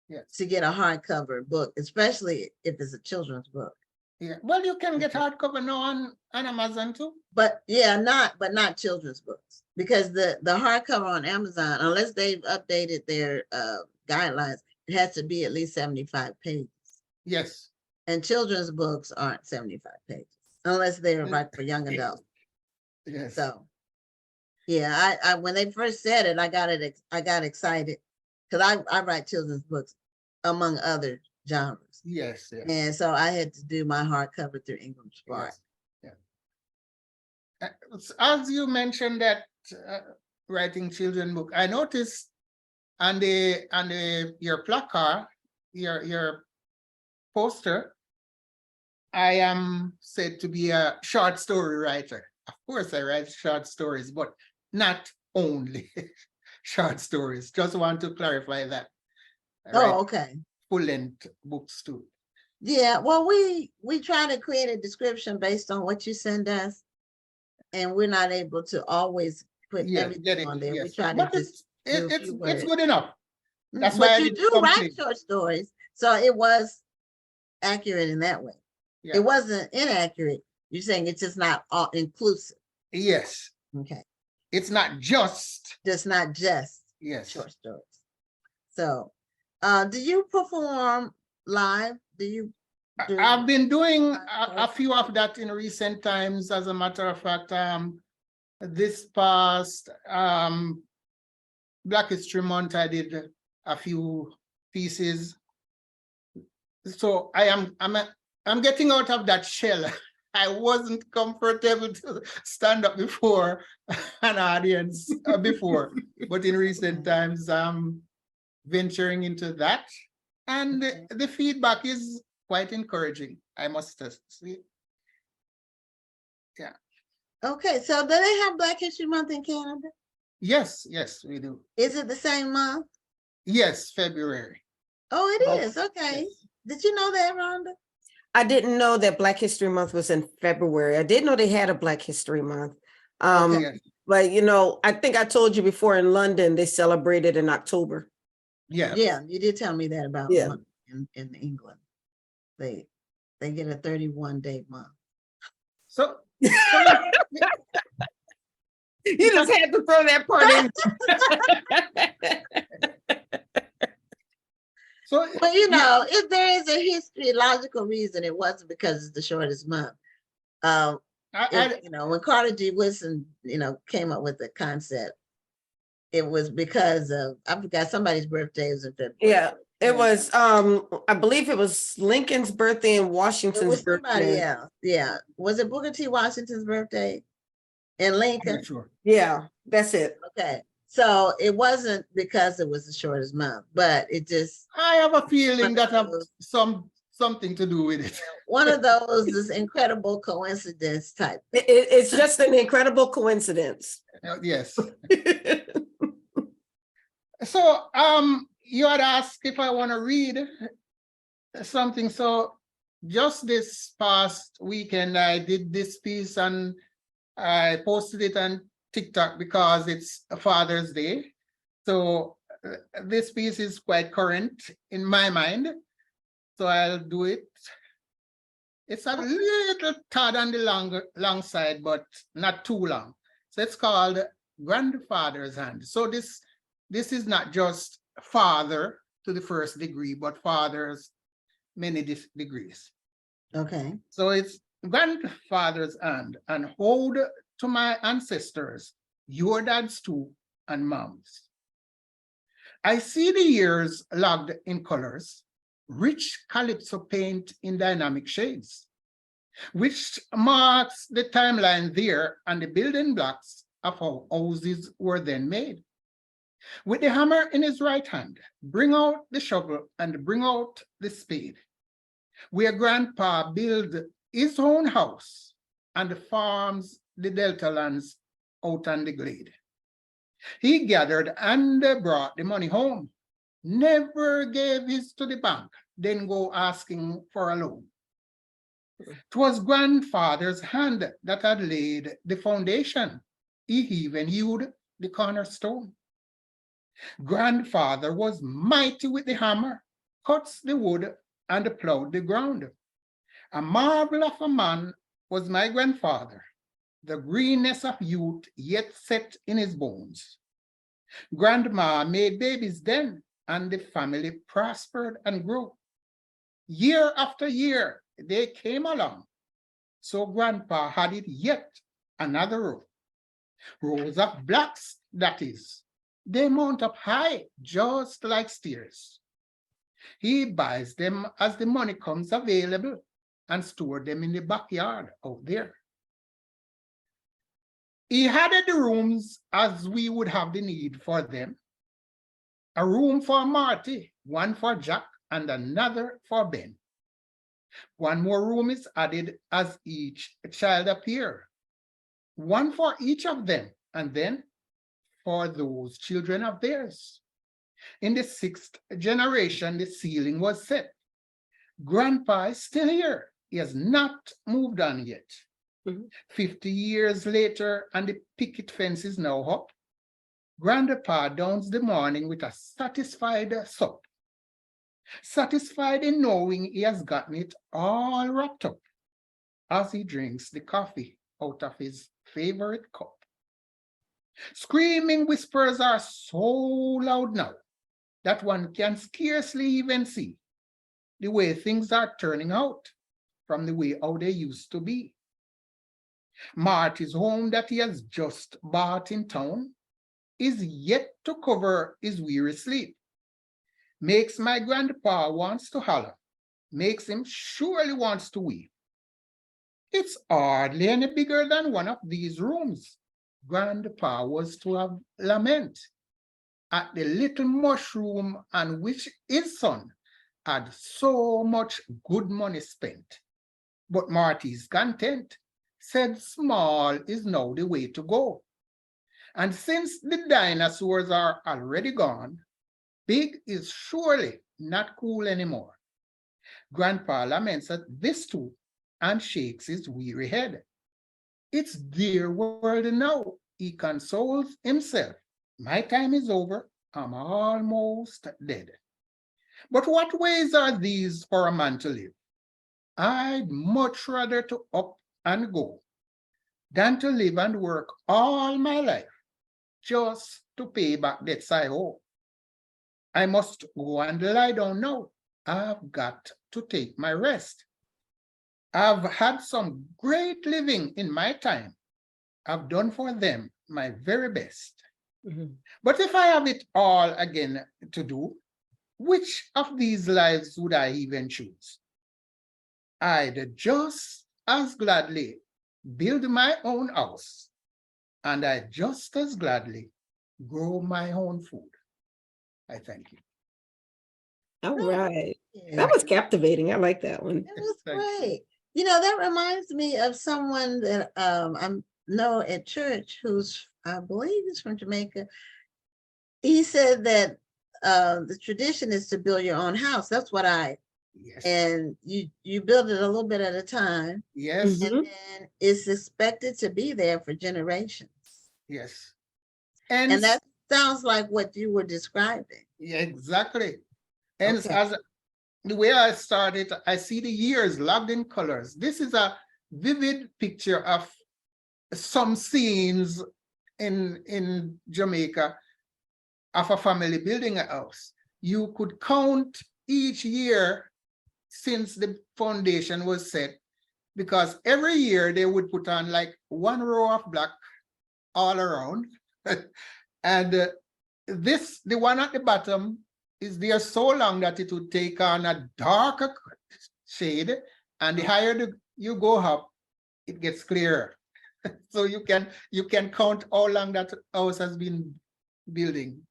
S6: Yes.
S2: to get a hardcover book, especially if it's a children's book.
S6: Yeah. Well, you can get hardcover now on Amazon too.
S2: But yeah, not children's books, because the hardcover on Amazon, unless they've updated their guidelines, it has to be at least 75 pages.
S6: Yes.
S2: And children's books aren't 75 pages unless they're like for young adults.
S6: Yes.
S2: So yeah, I when they first said it, I got excited because I write children's books among other genres.
S6: Yes. Yes.
S2: And so I had to do my hardcover through Ingram Spark.
S6: Yes. Yeah. As you mentioned that writing children book, I noticed on your placard, your poster, I am said to be a short story writer. Of course, I write short stories, but not only short stories. Just want to clarify that.
S2: Oh, okay.
S6: Full-length books too.
S2: Yeah, well, we try to create a description based on what you send us, and we're not able to always put everything on there.
S6: Yes.
S2: We try to
S6: But
S2: just do a few
S6: it's
S2: words.
S6: good enough. That's why
S2: But
S6: I
S2: you
S6: did
S2: do write
S6: complete.
S2: short stories, so it was accurate in that way.
S6: Yeah.
S2: It wasn't inaccurate. You're saying it's just not all inclusive.
S6: Yes.
S2: Okay,
S6: It's not just.
S2: just not just
S6: Yes.
S2: short stories. So, do you perform live? Do you?
S6: I've been doing a few of that in recent times. As a matter of fact, this past Black History Month, I did a few pieces. So I'm getting out of that shell. I wasn't comfortable to stand up before an audience before, but in recent times, I'm venturing into that, and the feedback is quite encouraging, I must say. Yeah.
S2: Okay, so do they have Black History Month in Canada?
S6: Yes, we do.
S2: Is it the same month?
S6: Yes, February.
S2: Oh, it
S6: Oh,
S2: is. Okay.
S6: yes.
S2: Did you know that, Rhonda?
S3: I didn't know that Black History Month was in February. I did know they had a Black History Month.
S6: Okay.
S3: But I think I told you before, in London, they celebrated in October.
S6: Yeah.
S2: Yeah, you did tell me that about
S3: Yeah.
S2: London in England. They get a 31-day month.
S6: So
S3: You just had to throw that part in.
S6: so
S2: But if there is a history, logical reason, it wasn't because it's the shortest month. When Carter G. Woodson, came up with the concept, it was because of, I forgot, somebody's birthday was in February.
S3: Yeah, it was, I believe it was Lincoln's birthday and
S2: It
S3: Washington's
S2: was somebody
S3: birthday.
S2: else. Yeah. Was it Booker T. Washington's birthday in
S6: I'm
S2: Lincoln?
S6: not sure.
S3: Yeah, that's it.
S2: Okay. So it wasn't because it was the shortest month, but it just,
S6: I have a feeling that have
S2: those-
S6: something to do with it.
S2: one of those is incredible coincidence type.
S3: It's just an incredible coincidence.
S6: Yes. So you had asked if I want to read something. So just this past weekend, I did this piece and I posted it on TikTok because it's Father's Day. So this piece is quite current in my mind. So I'll do it. It's a little tad on the long side, but not too long. So it's called Grandfather's Hand. So this is not just father to the first degree, but father's many degrees.
S2: Okay.
S6: So it's grandfather's hand, and hold to my ancestors, your dads too, and moms. I see the years logged in colors, rich calypso paint in dynamic shades, which marks the timeline there and the building blocks of how houses were then made. With the hammer in his right hand, bring out the shovel and bring out the spade, where Grandpa built his own house and farms the Delta lands out on the glade. He gathered and brought the money home, never gave his to the bank, then go asking for a loan. 'Twas grandfather's hand that had laid the foundation. He even hewed the cornerstone. Grandfather was mighty with the hammer, cuts the wood and plowed the ground. A marvel of a man was my grandfather, the greenness of youth yet set in his bones. Grandma made babies then, and the family prospered and grew. Year after year, they came along. So Grandpa had it yet another row. Rows of blocks, that is. They mount up high, just like stairs. He buys them as the money comes available and store them in the backyard out there. He had the rooms as we would have the need for them. A room for Marty, one for Jack, and another for Ben. One more room is added as each child appears. One for each of them, and then for those children of theirs. In the 6th generation, the ceiling was set. Grandpa is still here. He has not moved on yet. 50 years later, and the picket fence is now up. Grandpa downs the morning with a satisfied sup. Satisfied in knowing he has gotten it all wrapped up as he drinks the coffee out of his favorite cup. Screaming whispers are so loud now that one can scarcely even see the way things are turning out from the way how they used to be. Marty's home that he has just bought in town is yet to cover his weary sleep. Makes my grandpa wants to holler, makes him surely wants to weep. It's hardly any bigger than one of these rooms. Grandpa was to have lament at the little mushroom on which his son had so much good money spent. But Marty's content, said small is now the way to go. And since the dinosaurs are already gone, big is surely not cool anymore. Grandpa laments at this too and shakes his weary head. It's their world now. He consoles himself. My time is over. I'm almost dead. But what ways are these for a man to live? I'd much rather to up and go than to live and work all my life just to pay back debts I owe. I must go and lie down now. I've got to take my rest. I've had some great living in my time. I've done for them my very best.
S3: Mhm.
S6: But if I have it all again to do, which of these lives would I even choose? I'd just as gladly build my own house, and I'd just as gladly grow my own food. I thank you.
S3: All right.
S2: Yeah,
S3: That was captivating. I like that one.
S2: it was
S6: Thank you.
S2: great. You know, that reminds me of someone that I know at church who's, I believe is from Jamaica. He said that the tradition is to build your own house. That's what
S6: Yes.
S2: and you build it a little bit at a time,
S6: Yes.
S3: Mhm.
S2: and then it's expected to be there for generations.
S6: Yes.
S2: And that sounds like what you were describing.
S6: Yeah, exactly. And
S2: Okay.
S6: as the way I started, I see the years logged in colors. This is a vivid picture of some scenes in Jamaica of a family building a house. You could count each year since the foundation was set, because every year they would put on like one row of black all around. And the one at the bottom is there so long that it would take on a darker shade, and the higher you go up, it gets clearer. So you can count how long that house has been building.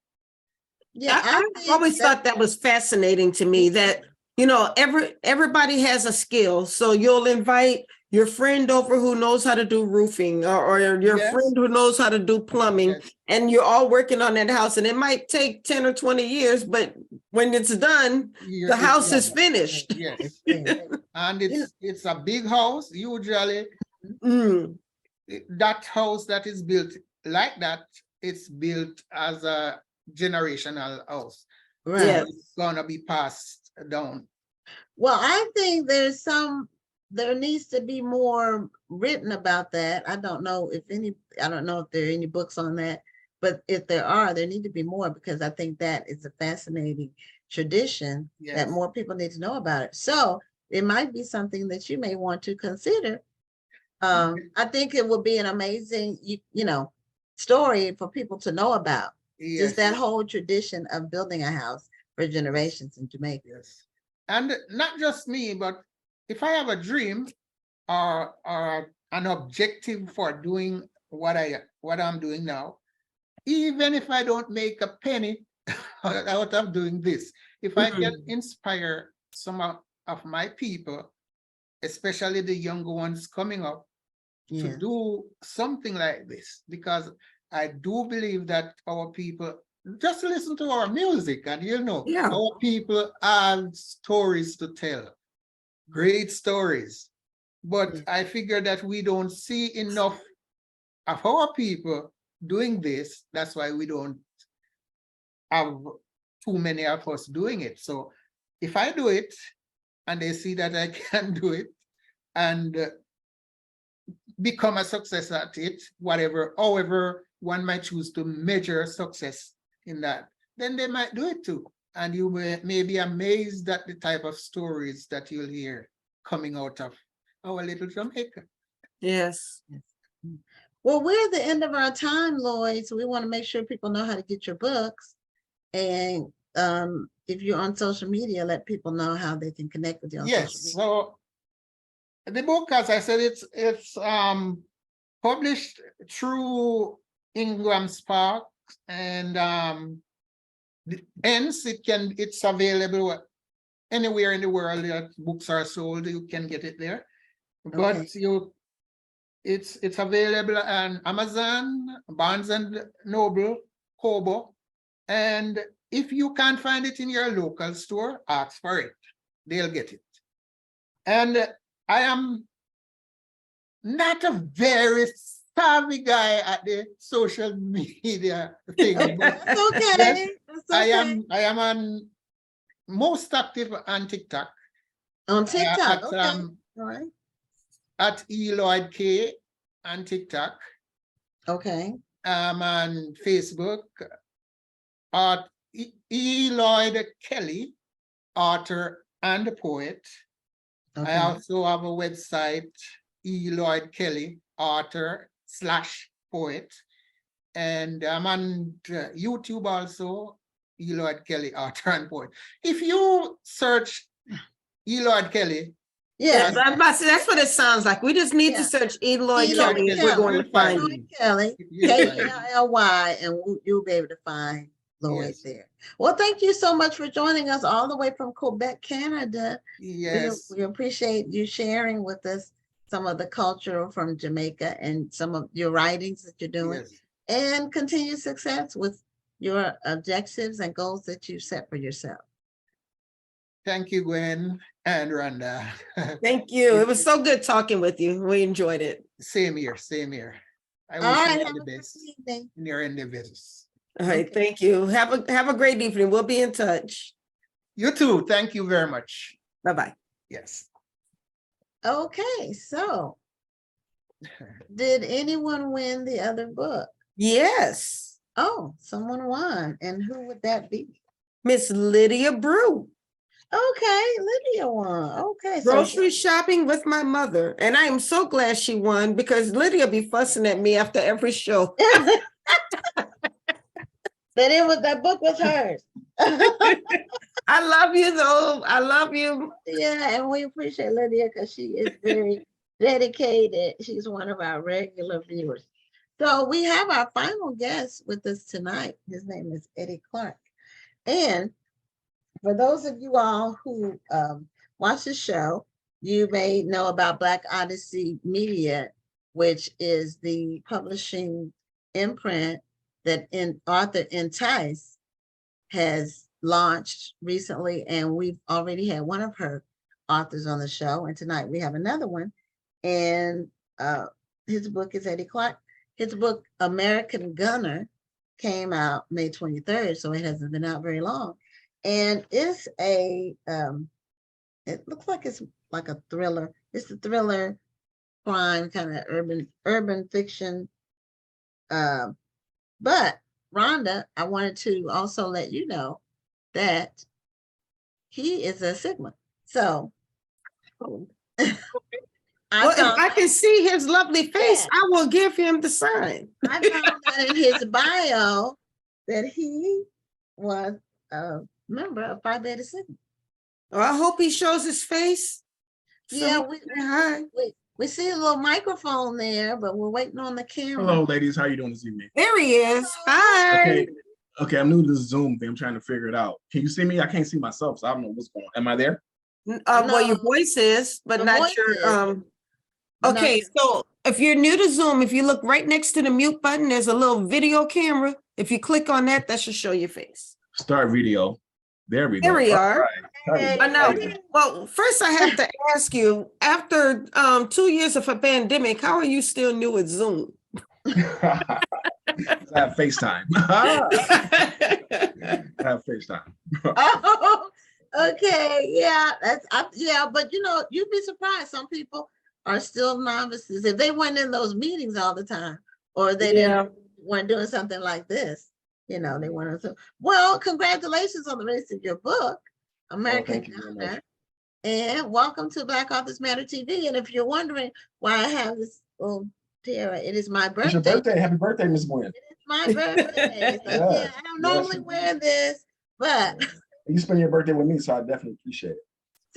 S2: Yeah,
S3: I
S2: think
S3: always thought that was fascinating to me, that, you know, everybody has a skill. So you'll invite your friend over who knows how to do roofing, or your
S6: Yes.
S3: friend who knows how to do plumbing,
S6: Yes.
S3: and you're all working on that house. And it might take 10 or 20 years, but when it's done, the house is finished.
S6: Yes.
S2: Yeah.
S6: And it's a big house. Usually
S3: Mm,
S6: that house that is built like that, it's built as a generational house.
S2: Right.
S3: yeah.
S6: It's gonna be passed down.
S2: Well, I think there needs to be more written about that. I don't know if there are any books on that, but if there are, there need to be more, because I think that is a fascinating tradition that
S6: Yes.
S2: more people need to know about it. So it might be something that you may want to consider. I think it would be an amazing, story for people to know about. Just
S6: Yes.
S2: that whole tradition of building a house for generations in Jamaica.
S6: Yes. And not just me, but if I have a dream or an objective for doing what I'm doing now, even if I don't make a penny out of doing this, if I can inspire some of my people, especially the younger ones coming up,
S2: Yeah.
S6: to do something like this, because I do believe that our people just listen to our music, and
S3: Yeah.
S6: our people have stories to tell, great stories. But
S2: Yeah.
S6: I figure that we don't see enough of our people doing this. That's why we don't have too many of us doing it. So if I do it and they see that I can do it and become a success at it, however one might choose to measure success in that, then they might do it too. And you may be amazed at the type of stories that you'll hear coming out of our little Jamaica.
S3: Yes.
S2: Well, we're at the end of our time, Lloyd, so we want to make sure people know how to get your books. And if you're on social media, let people know how they can connect with you on social
S6: Yes.
S2: media.
S6: So the book, as I said, it's published through Ingram Spark, and hence it's available anywhere in the world that books are sold. You can get it there, but
S2: Okay.
S6: it's available on Amazon, Barnes and Noble, Kobo, and if you can't find it in your local store, ask for it. They'll get it. And I am not a very savvy guy at the social media thing, but
S2: That's okay.
S6: yes,
S2: That's
S6: I
S2: okay.
S6: am on most active on TikTok.
S2: On TikTok. Okay.
S6: At
S2: All right.
S6: at Lloyd K on TikTok.
S2: Okay.
S6: On Facebook at Lloyd Kelly, author and poet.
S2: Okay.
S6: I also have a website, Lloyd Kelly, author/poet. And I'm on YouTube also, Lloyd Kelly, author and poet. If you search Lloyd Kelly,
S2: Yes.
S3: I'm about to say, that's what it sounds like. We just need to
S2: Yeah.
S3: search Lloyd
S2: Lloyd
S3: Kelly if we're going to find
S2: Lloyd
S3: you.
S2: Kelly,
S6: You'll find me.
S2: Kelly, and you'll be able to find Lloyd
S6: Yes.
S2: there. Well, thank you so much for joining us all the way from Quebec, Canada.
S6: Yes.
S2: We appreciate you sharing with us some of the culture from Jamaica and some of your writings that you're doing,
S6: Yes.
S2: and continued success with your objectives and goals that you've set for yourself.
S6: Thank you, Gwen and Rhonda.
S3: Thank you. It was so good talking with you. We enjoyed it.
S6: Same here, same here. I
S2: All
S6: wish
S2: right,
S6: you
S2: have
S6: all
S2: a
S6: the
S2: good
S6: best
S2: evening.
S6: in your endeavors.
S3: All right. Thank you. Have a great evening. We'll be in touch.
S6: You too. Thank you very much.
S3: Bye-bye.
S6: Yes.
S2: Okay, so did anyone win the other book?
S3: Yes.
S2: Oh, someone won. And who would that be?
S3: Miss Lydia Brew.
S2: Okay, Lydia won. Okay.
S3: Grocery shopping with my mother. And I am so glad she won because Lydia be fussing at me after every show.
S2: that book was hers.
S3: I love you though. I love you.
S2: Yeah, and we appreciate Lydia because she is very dedicated. She's one of our regular viewers. So we have our final guest with us tonight. His name is Eddy Clark. And for those of you all who watch the show, you may know about Black Odyssey Media, which is the publishing imprint that author Entice has launched recently, and we've already had one of her authors on the show, and tonight we have another one. And his book is Eddy Clark. His book, American Gunner, came out May 23rd, so it hasn't been out very long. And it's it looks like it's like a thriller. It's a thriller, crime, kind of urban fiction. But Rhonda, I wanted to also let you know that he is a Sigma. So
S3: If I can see his lovely face, I will give him the sign.
S2: I found that in his bio that he was a member of Phi Beta Sigma.
S3: Well, I hope he shows his face.
S2: Yeah,
S3: Hi.
S2: we see a little microphone there, but we're waiting on the camera.
S7: Hello, ladies. How are you doing this evening?
S3: There he is. Hi.
S7: Okay, I'm new to this Zoom thing. I'm trying to figure it out. Can you see me? I can't see myself, so I don't know what's going on. Am I there?
S3: Well, your voice is, but
S2: The
S3: not
S2: voice
S3: your
S2: is.
S3: Okay, so if you're new to Zoom, if you look right next to the mute button, there's a little video camera. If you click on that, that should show your face.
S7: Start video. There we go.
S3: There we are.
S2: Hey.
S3: I know. Well, first I have to ask you, after 2 years of a pandemic, how are you still new at Zoom?
S7: I have FaceTime. I have FaceTime.
S2: Oh, okay, yeah, but you'd be surprised. Some people are still novices if they weren't in those meetings all the time, or they weren't doing something like this. They wanted to. Well, congratulations on the release of your book, American Gunner, and welcome to Black Authors Matter TV. And if you're wondering why I have this little tiara, it is my birthday.
S7: It's your birthday. Happy birthday, Miss Gwen.
S2: It is my birthday. So, I don't normally wear this, but
S7: you spend your birthday with me, so I definitely appreciate it.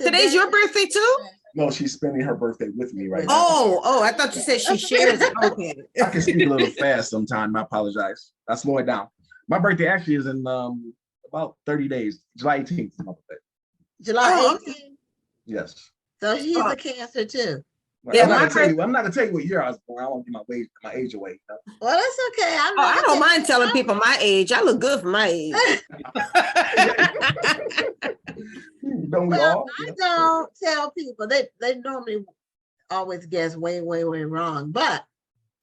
S3: Today's your birthday too?
S7: No, she's spending her birthday with me right now.
S3: Oh, I thought you said she shares it. Okay.
S7: I can speak a little fast sometimes. I apologize. I slow it down. My birthday actually is in about 30 days. July 18th is my birthday.
S2: July 18th.
S7: Yes.
S2: So he's a Cancer too.
S3: Yeah,
S7: I'm not gonna tell you what year I was born. I won't give my age away.
S2: Well, that's okay.
S3: I don't mind telling people my age. I look good for my age.
S7: Don't we all?
S2: I don't tell people. They normally always guess way, way, way wrong. But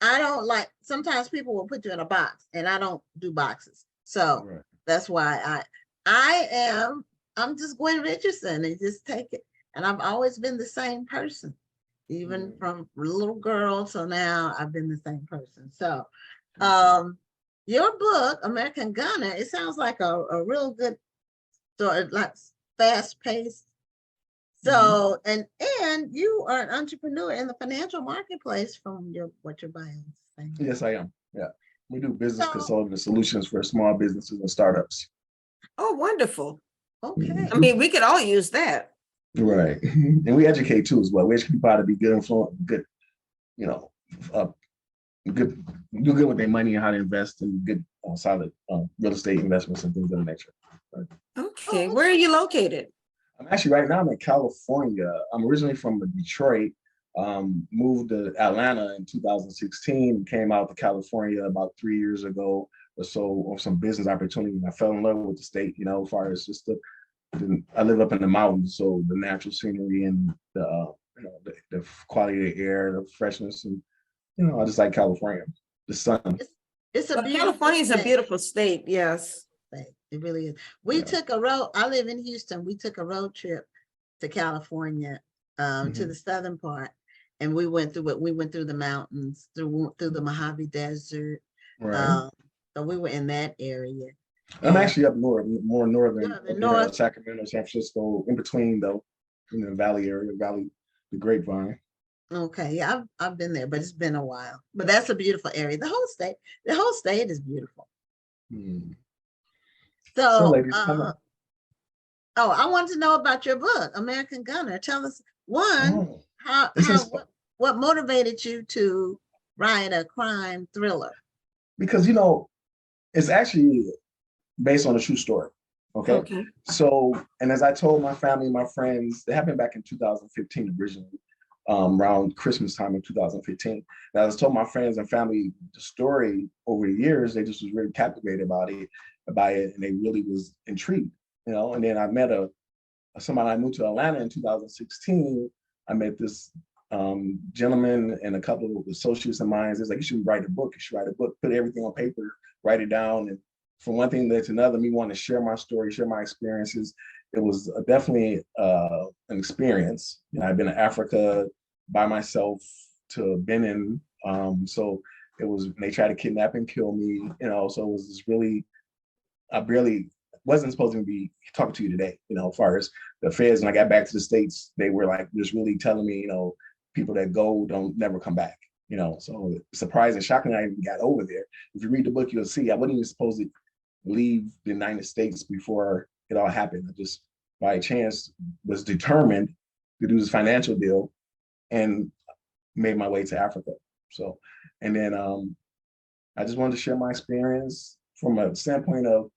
S2: I don't like, sometimes people will put you in a box and I don't do boxes. So
S7: Right.
S2: that's why I'm just Gwen Richardson and just take it. And I've always been the same person, even from little girl till now, I've been the same person. So your book, American Gunner, it sounds like a real good story, like fast paced. So, and you are an entrepreneur in the financial marketplace from what your bio is saying.
S7: Yes, I am. Yeah. We do business
S2: So-
S7: consulting solutions for small businesses and startups.
S3: Oh, wonderful.
S2: Okay.
S3: I mean, we could all use that.
S7: Right. And we educate too as well. We educate people how to be good influence, good, you know, good, do good with their money and how to invest in good, solid real estate investments and things of that nature. Right.
S3: Okay, where are you located?
S7: I'm actually right now I'm in California. I'm originally from Detroit, moved to Atlanta in 2016, came out to California about 3 years ago or so of some business opportunity. And I fell in love with the state, you know, as far as just I live up in the mountains, so the natural scenery and the quality of the air, the freshness, and I just like California, the sun.
S2: It's a
S3: Well,
S2: beautiful
S3: California is a
S2: state.
S3: beautiful state, yes.
S2: It really is. We took a road. I live in Houston. We took a road trip to California, to the southern part, and we went through it. We went through the mountains, through the Mojave Desert.
S7: Right.
S2: So we were in that area.
S7: I'm actually up north, more northern,
S2: North.
S7: Sacramento, San Francisco, in between though, in the Valley area, the Grapevine.
S2: Okay, yeah, I've been there, but it's been a while. But that's a beautiful area. The whole state is beautiful. So,
S7: ladies, come on.
S2: I want to know about your book, American Gunner. Tell us what motivated you to write a crime thriller?
S7: Because it's actually based on a true story. Okay. So, and as I told my family, my friends, it happened back in 2015 originally, around Christmas time in 2015. And as I told my friends and family the story over the years, they just was really captivated by it, and they really was intrigued, And then I met somebody. I moved to Atlanta in 2016. I met this gentleman and a couple of associates of mine. It's like, you should write a book. You should write a book. Put everything on paper. Write it down. And from one thing to another, me wanting to share my story, share my experiences. It was definitely an experience. I've been to Africa by myself, to Benin. So it was, they tried to kidnap and kill me. So it was just really. I barely wasn't supposed to be talking to you today, as far as the feds. When I got back to the States, they were like just really telling me, people that go don't never come back, So surprising, shocking, I even got over there. If you read the book, you'll see I wasn't even supposed to leave the United States before it all happened. I just by chance was determined to do this financial deal and made my way to Africa. So, and then I just wanted to share my experience from a standpoint of,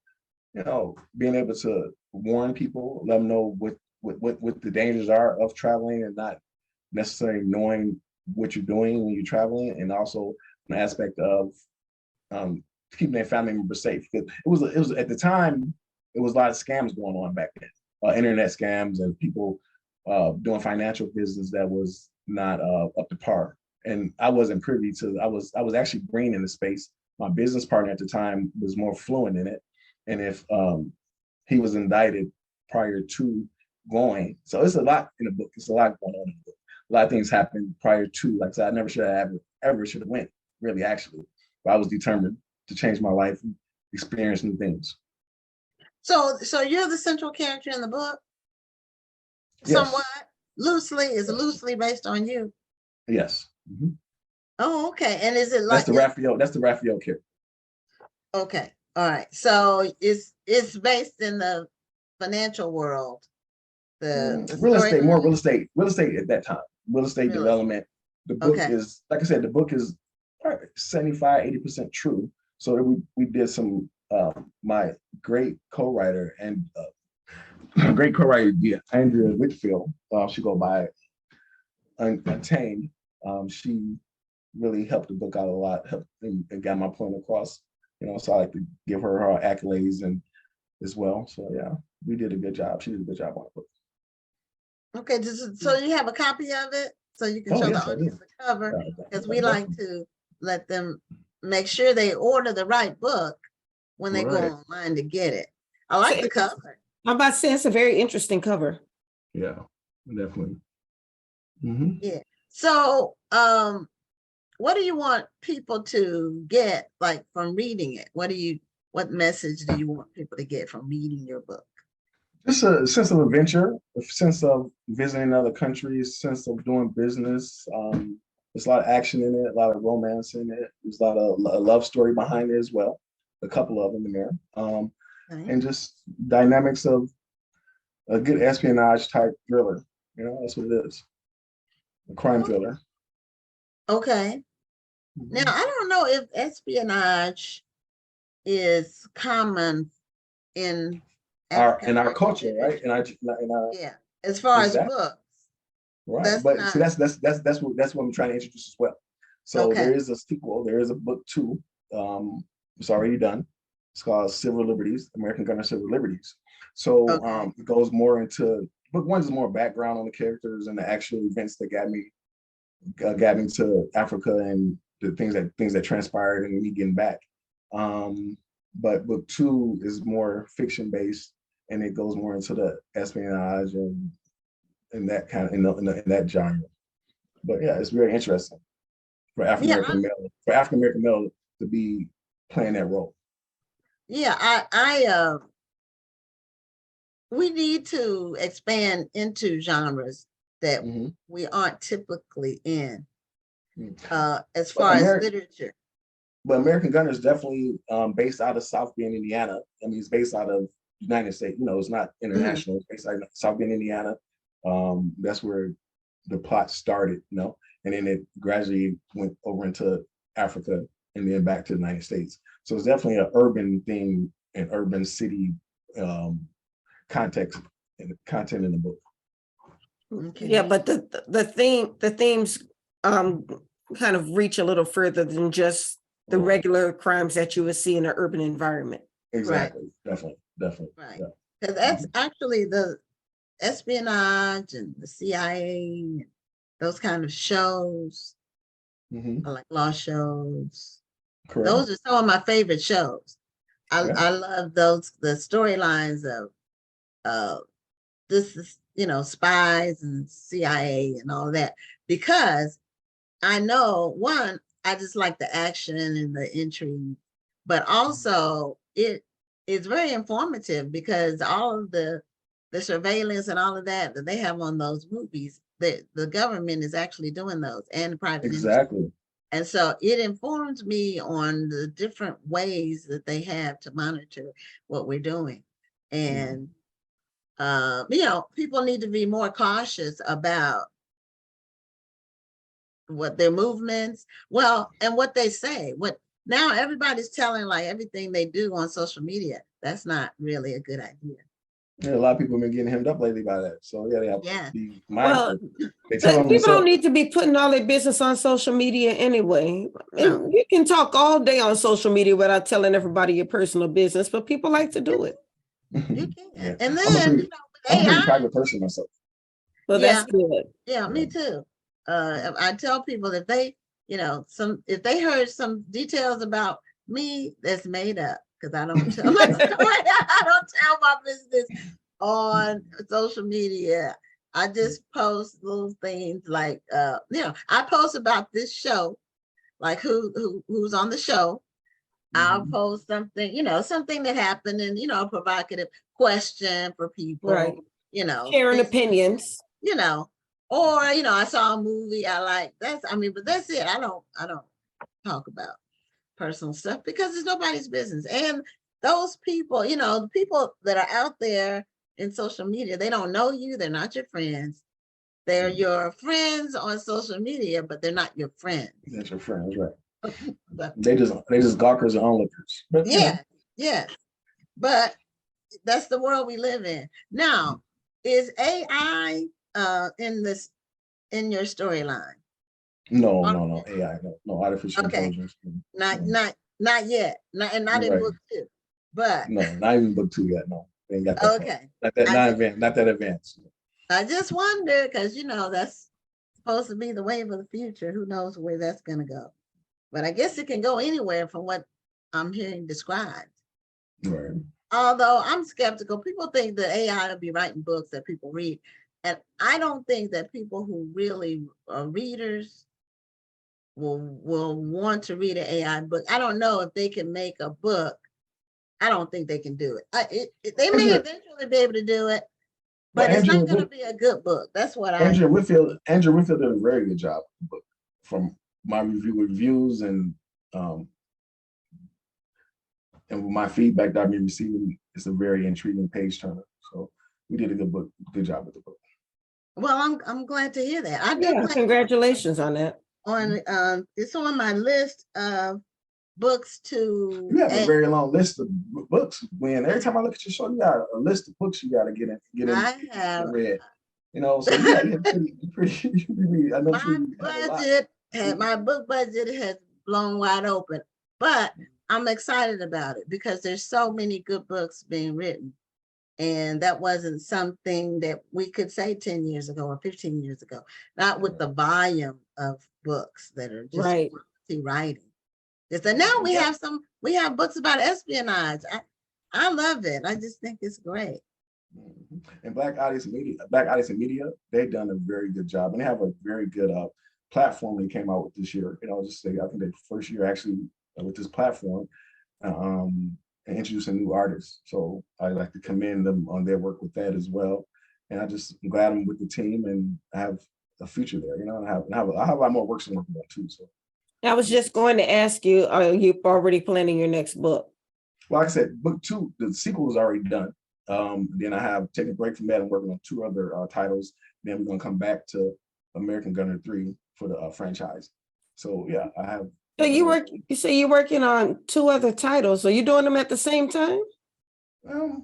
S7: being able to warn people, let them know what the dangers are of traveling and not necessarily knowing what you're doing when you're traveling, and also an aspect of keeping their family members safe. Because it was at the time, it was a lot of scams going on back then, internet scams and people doing financial business that was not up to par. And I wasn't privy to. I was actually green in the space. My business partner at the time was more fluent in it. And if he was indicted prior to going, so it's a lot in the book. It's a lot going on in the book. A lot of things happened prior to. Like I said, I never should have ever should have went. Really, actually, but I was determined to change my life and experience new things.
S2: So you're the central character in the book.
S7: Yes.
S2: Somewhat loosely based on you.
S7: Yes. Mm-hmm.
S2: Oh, okay. And is it like
S7: that's the Raphael character?
S2: Okay. All right. So it's based in the financial world. The
S7: real estate, more real estate at that time. Real estate development. The book is, like I said, the book is 75-80% true. So we did some my great co-writer and Andrea Whitfield, she go by Untamed. She really helped the book out a lot, and got my point across. So I like to give her accolades and as well. So yeah, we did a good job. She did a good job on the book.
S2: Okay, so you have a copy of it? so you can
S7: Oh,
S2: show
S7: yes,
S2: the
S7: I
S2: audience
S7: do.
S2: the cover?
S7: Yeah,
S2: Because we like to let them make sure they order the right book when they go
S7: Right.
S2: online to get it. I like the cover.
S3: I'm about to say it's a very interesting cover.
S7: Yeah, definitely. Mhm.
S2: Yeah. So, what do you want people to get like from reading it? What message do you want people to get from reading your book?
S7: Just a sense of adventure, a sense of visiting other countries, sense of doing business. There's a lot of action in it, a lot of romance in it. There's a lot of a love story behind it as well. A couple of them in there.
S2: Okay.
S7: And just dynamics of a good espionage type thriller. You know, that's what it is. A crime thriller.
S2: Okay. Now, I don't know if espionage is common in
S7: our culture, right?
S2: yeah, as far as
S7: exactly.
S2: books.
S7: Right.
S2: That's
S7: But
S2: not
S7: see, that's what I'm trying to introduce as well. So
S2: okay.
S7: there is a sequel, there is a book 2. It's already done. It's called Civil Liberties, American Gunner Civil Liberties. So
S2: Okay.
S7: it goes more into book 1 is more background on the characters and the actual events that got me to Africa and the things that transpired and me getting back. But book 2 is more fiction based and it goes more into the espionage and that kind of in that genre. But yeah, it's very interesting for African American male to be playing that role.
S2: Yeah, we need to expand into genres that we aren't typically in, as far as literature.
S7: But American Gunner is definitely based out of South Bend, Indiana. I mean, it's based out of United States. You know, it's not international. It's based out of South Bend, Indiana. That's where the plot started, you know, and then it gradually went over into Africa and then back to the United States. So it's definitely an urban thing, an urban city context and content in the book.
S2: Okay.
S3: Yeah, but the themes kind of reach a little further than just the regular crimes that you would see in an urban environment.
S7: Exactly. Right. Definitely.
S2: Right. Because that's actually the espionage and the CIA, those kind of shows, like law shows.
S7: Correct.
S2: Those are some of my favorite shows. I love those, the storylines of this is, spies and CIA and all that, because I know, one, I just like the action and the intrigue, but also it is very informative because all of the surveillance and all of that they have on those movies, the government is actually doing those and the private industry. And so it informs me on the different ways that they have to monitor what we're doing. And, people need to be more cautious about what their movements, and what they say. Now everybody's telling like everything they do on social media. That's not really a good idea.
S7: Yeah, a lot of people have been getting hemmed up lately by that. So they have to be mindful.
S3: Well, people don't need to be putting all their business on social media anyway. No. You can talk all day on social media without telling everybody your personal business, but people like to do it.
S2: You can. And then
S7: I'm a pretty private person myself.
S3: Well, that's good.
S2: Yeah, me too. I tell people if they, if they heard some details about me that's made up, because I don't tell my story. I don't tell my business on social media. I just post little things like, I post about this show, like who's on the show. I'll post something, something that happened and, a provocative question for people,
S3: right. Sharing opinions,
S2: or, I saw a movie I like, but that's it. I don't talk about personal stuff because it's nobody's business. And those people, the people that are out there in social media, they don't know you. They're not your friends. They're your friends on social media, but they're not your friends.
S7: That's your friends, right? They just gawkers and onlookers. But
S2: yes. But that's the world we live in. Now, is AI in your storyline?
S7: No, AI, no artificial intelligence.
S2: Not yet. Not in book 2. But
S7: no, not even book 2 yet. No, they ain't got that.
S2: Okay.
S7: Not that advanced.
S2: I just wonder because that's supposed to be the wave of the future. Who knows where that's going to go? But I guess it can go anywhere from what I'm hearing described.
S7: Right.
S2: Although I'm skeptical, people think that AI will be writing books that people read. And I don't think that people who really are readers will want to read an AI book. I don't know if they can make a book. I don't think they can do it. They may eventually be able to do it, but it's not going to be a good book. That's what
S7: Andrew Whitfield did a very good job with the book. From my reviews and my feedback that I've been receiving, it's a very intriguing page turner. So we did a good job with the book.
S2: Well, I'm glad to hear that. I do.
S3: Congratulations on that.
S2: It's on my list of books to.
S7: You have a very long list of books. When every time I look at your show, you got a list of books you got to get in.
S2: I have
S7: read. You know, so yeah, pretty. I know
S2: my book budget has blown wide open, but I'm excited about it because there's so many good books being written. And that wasn't something that we could say 10 years ago or 15 years ago, not with the volume of books that are just writing. So now we have books about espionage. I love it. I just think it's great.
S7: And Black Audience Media, they've done a very good job, and they have a very good platform they came out with this year. You know, just say I think the first year actually with this platform. And introducing new artists. So I like to commend them on their work with that as well. And I'm glad I'm with the team and I have a future there, you know, and I have a lot more work to work on too. So
S3: I was just going to ask you, are you already planning your next book?
S7: Well, like I said, book 2, the sequel is already done. Then I have taken a break from that and working on 2 other titles. Then we're gonna come back to American Gunner 3 for the franchise. So yeah, I have.
S3: So you say you're working on 2 other titles. Are you doing them at the same time?
S7: I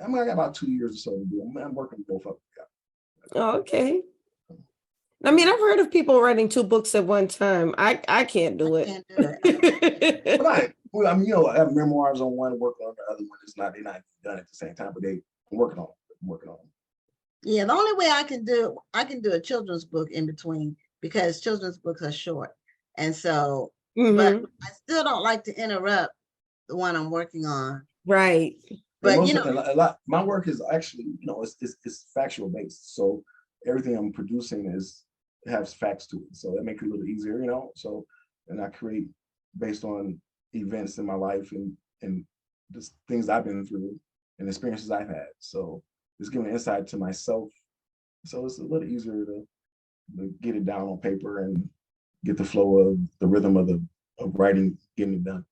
S7: got about 2 years or so to do. I'm working both of them.
S3: Oh, okay. I mean, I've heard of people writing 2 books at one time. I can't do it.
S2: Can't do it.
S7: Well, I mean, you know, I have memoirs on one, working on the other one. They're not done at the same time, but I'm working on them.
S2: Yeah, the only way I can do a children's book in between because children's books are short. And so, but I still don't like to interrupt the one I'm working on.
S3: Right.
S7: But you know, my work is actually, you know, it's factual based. So everything I'm producing has facts to it. So that makes it a little easier, you know. So, and I create based on events in my life and just things I've been through and experiences I've had. So it's giving insight to myself. So it's a little easier to get it down on paper and get the flow of the rhythm of writing, getting it done.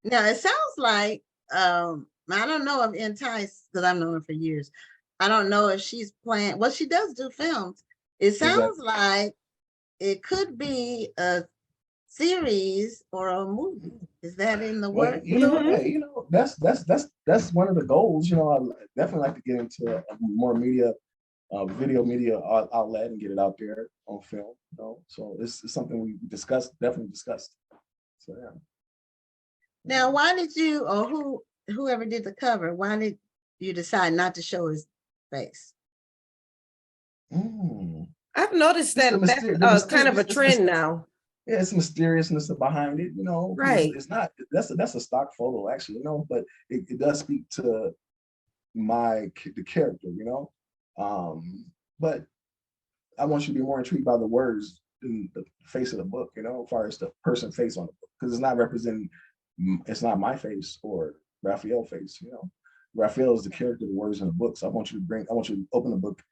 S2: Now it sounds like I don't know if Entice, because I've known her for years. I don't know if she's playing. Well, she does do films. It sounds like it could be a series or a movie. Is that in the work?
S7: You know, hey, you know, that's one of the goals. You know, I definitely like to get into more media. Video media outlet and get it out there on film, you know. So it's something we definitely discussed. So yeah.
S2: Now, why did you, or whoever did the cover, why did you decide not to show his face?
S3: I've noticed that's kind of a trend now.
S7: Yeah, it's mysteriousness behind it, you know.
S3: Right.
S7: It's not. That's a stock photo, actually, you know. But it does speak to the character, you know. But I want you to be more intrigued by the words than the face of the book, you know, as far as the person face on the book, because it's not my face or Raphael's face, you know. Raphael is the character, the words in the book. So I want you to open the book.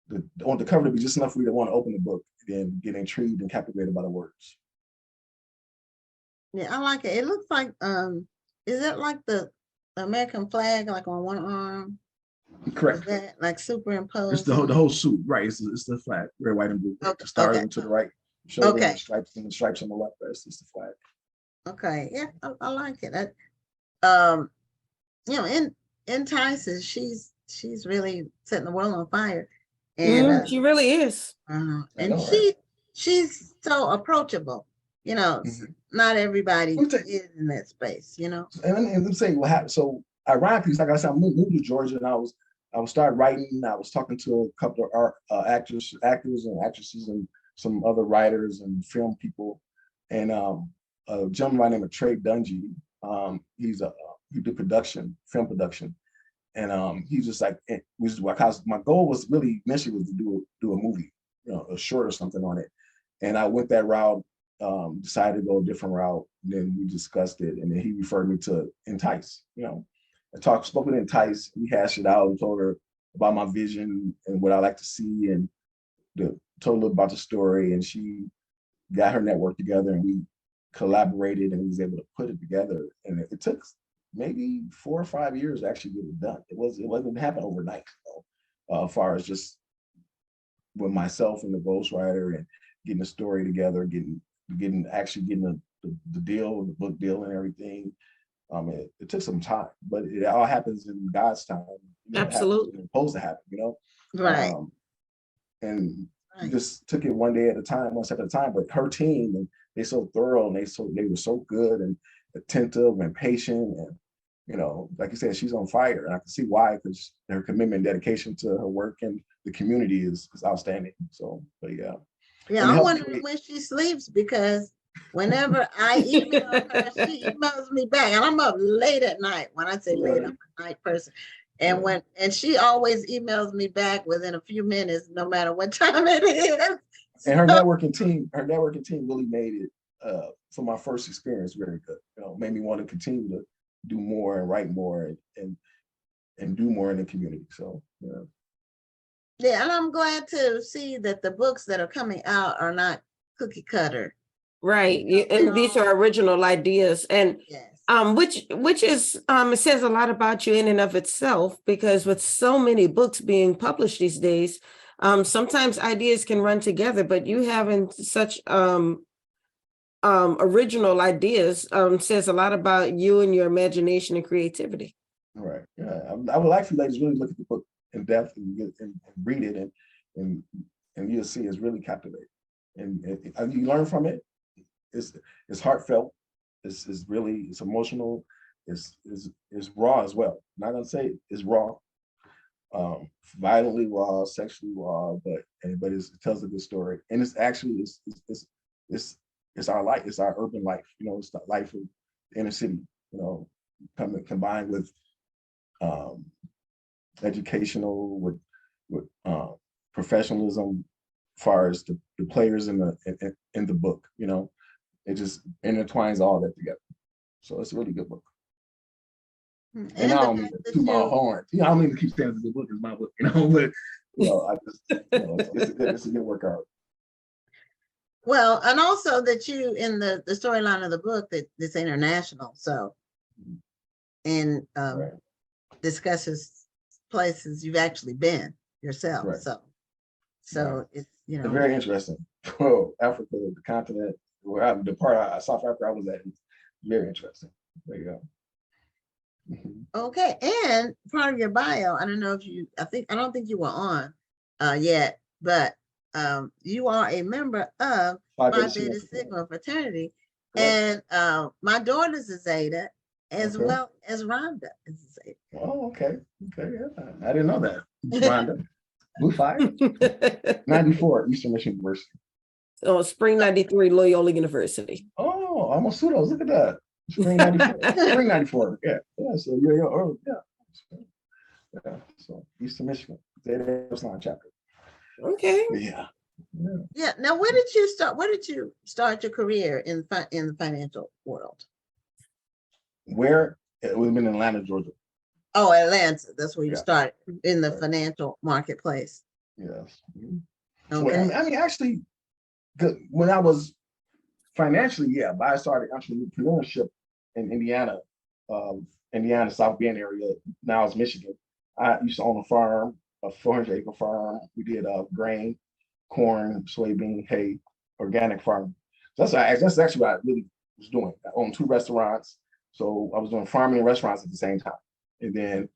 S7: I want the cover to be just enough for you to want to open the book and get intrigued and captivated by the words.
S2: Yeah, I like it. It looks like, is it like the American flag, like on one arm?
S7: Correct.
S2: Is that like superimposed?
S7: It's the whole suit, right? It's the flag, red, white, and blue. Okay. The stars to the right, shoulder, and the stripes on the left. It's the flag.
S2: Okay, yeah, I like it. You know, Entices, she's really setting the world on fire, and
S3: she really is.
S2: And she's so approachable. You know, not everybody is in that space. You know,
S7: and let me say what happened. So ironically, like I said, I moved to Georgia, and I was I would start writing. I was talking to a couple of actors and actresses, and some other writers and film people, and a gentleman by the name of Trey Dungy. He did film production, and he's just like, my goal was really initially was to do a movie, a short or something on it, and I went that route. Decided to go a different route. And then we discussed it, and then he referred me to Entice. I spoke with Entice. We hashed it out and told her about my vision and what I like to see, and told her about the story. And she got her network together, and we collaborated, and was able to put it together. And it took maybe 4 or 5 years to actually get it done. It wasn't happen overnight, as far as just with myself and the ghostwriter and getting the story together, getting the deal, the book deal, and everything. It took some time, but it all happens in God's time.
S3: Absolutely,
S7: it's supposed to happen,
S2: Right.
S7: And just took it one day at a time, one step at a time. But her team, and they're so thorough, and they were so good and attentive and patient, and like you said, she's on fire, and I can see why, because her commitment and dedication to her work and the community is outstanding. So, but yeah.
S2: Yeah, I'm wondering when she sleeps, because whenever I email her, she emails me back, and I'm up late at night. When I say late, I'm a night person. And she always emails me back within a few minutes, no matter what time it is.
S7: And her networking team really made it for my first experience very good. Made me want to continue to do more and write more and do more in the community. So yeah.
S2: Yeah, and I'm glad to see that the books that are coming out are not cookie cutter.
S3: Right. And these are original ideas. And
S2: yes.
S3: Which is it says a lot about you in and of itself, because with so many books being published these days, sometimes ideas can run together, but you having such original ideas says a lot about you and your imagination and creativity.
S7: Right. Yeah. I would like for you ladies really look at the book in depth and read it, and you'll see it's really captivating, and you learn from it. It's heartfelt. It's emotional. It's raw as well. I'm not gonna say it's raw, violently raw, sexually raw, but it tells a good story, and it's actually it's our life. It's our urban life. It's the life of the inner city. Combined with educational, with professionalism, as far as the players in the book. It just intertwines all that together. So it's a really good book. And I don't mean to toot my horn. I don't mean to keep saying the book is my book, but I just it's a good workout.
S2: Well, and also that you in the storyline of the book that it's international, so and
S7: Right.
S2: discusses places you've actually been yourself.
S7: Right.
S2: So
S7: Right.
S2: it's
S7: It's very interesting. Africa, the continent, the part of South Africa I was at, is very interesting. There you go.
S2: Okay, and part of your bio, I don't know if I don't think you were on yet, but you are a member of Phi Beta Sigma fraternity, and my daughter's a Zeta, as well as Rhonda is a Zeta.
S7: Oh, okay, yeah. I didn't know that. Rhonda, Blue 5, 94, Eastern Michigan University.
S3: Oh, Spring 93, Loyola University.
S7: Oh, almost pseudos. Look at that. Spring 94. Spring 94. Yeah. So you're early. Yeah. So Eastern Michigan, Zeta Epsilon chapter.
S3: Okay.
S2: Yeah. Now, where did you start? Where did you start your career in the financial world?
S7: Where? It would have been in Atlanta, Georgia.
S2: Oh, Atlanta. That's where you started in the financial marketplace.
S7: Yes.
S2: Okay.
S7: I mean, actually, when I was financially, but I started entrepreneurship in Indiana, South Bend area. Now it's Michigan. I used to own a farm, a 400-acre farm. We did grain, corn, soybean, hay, organic farming. So that's actually what I really was doing. I owned 2 restaurants, so I was doing farming and restaurants at the same time. And then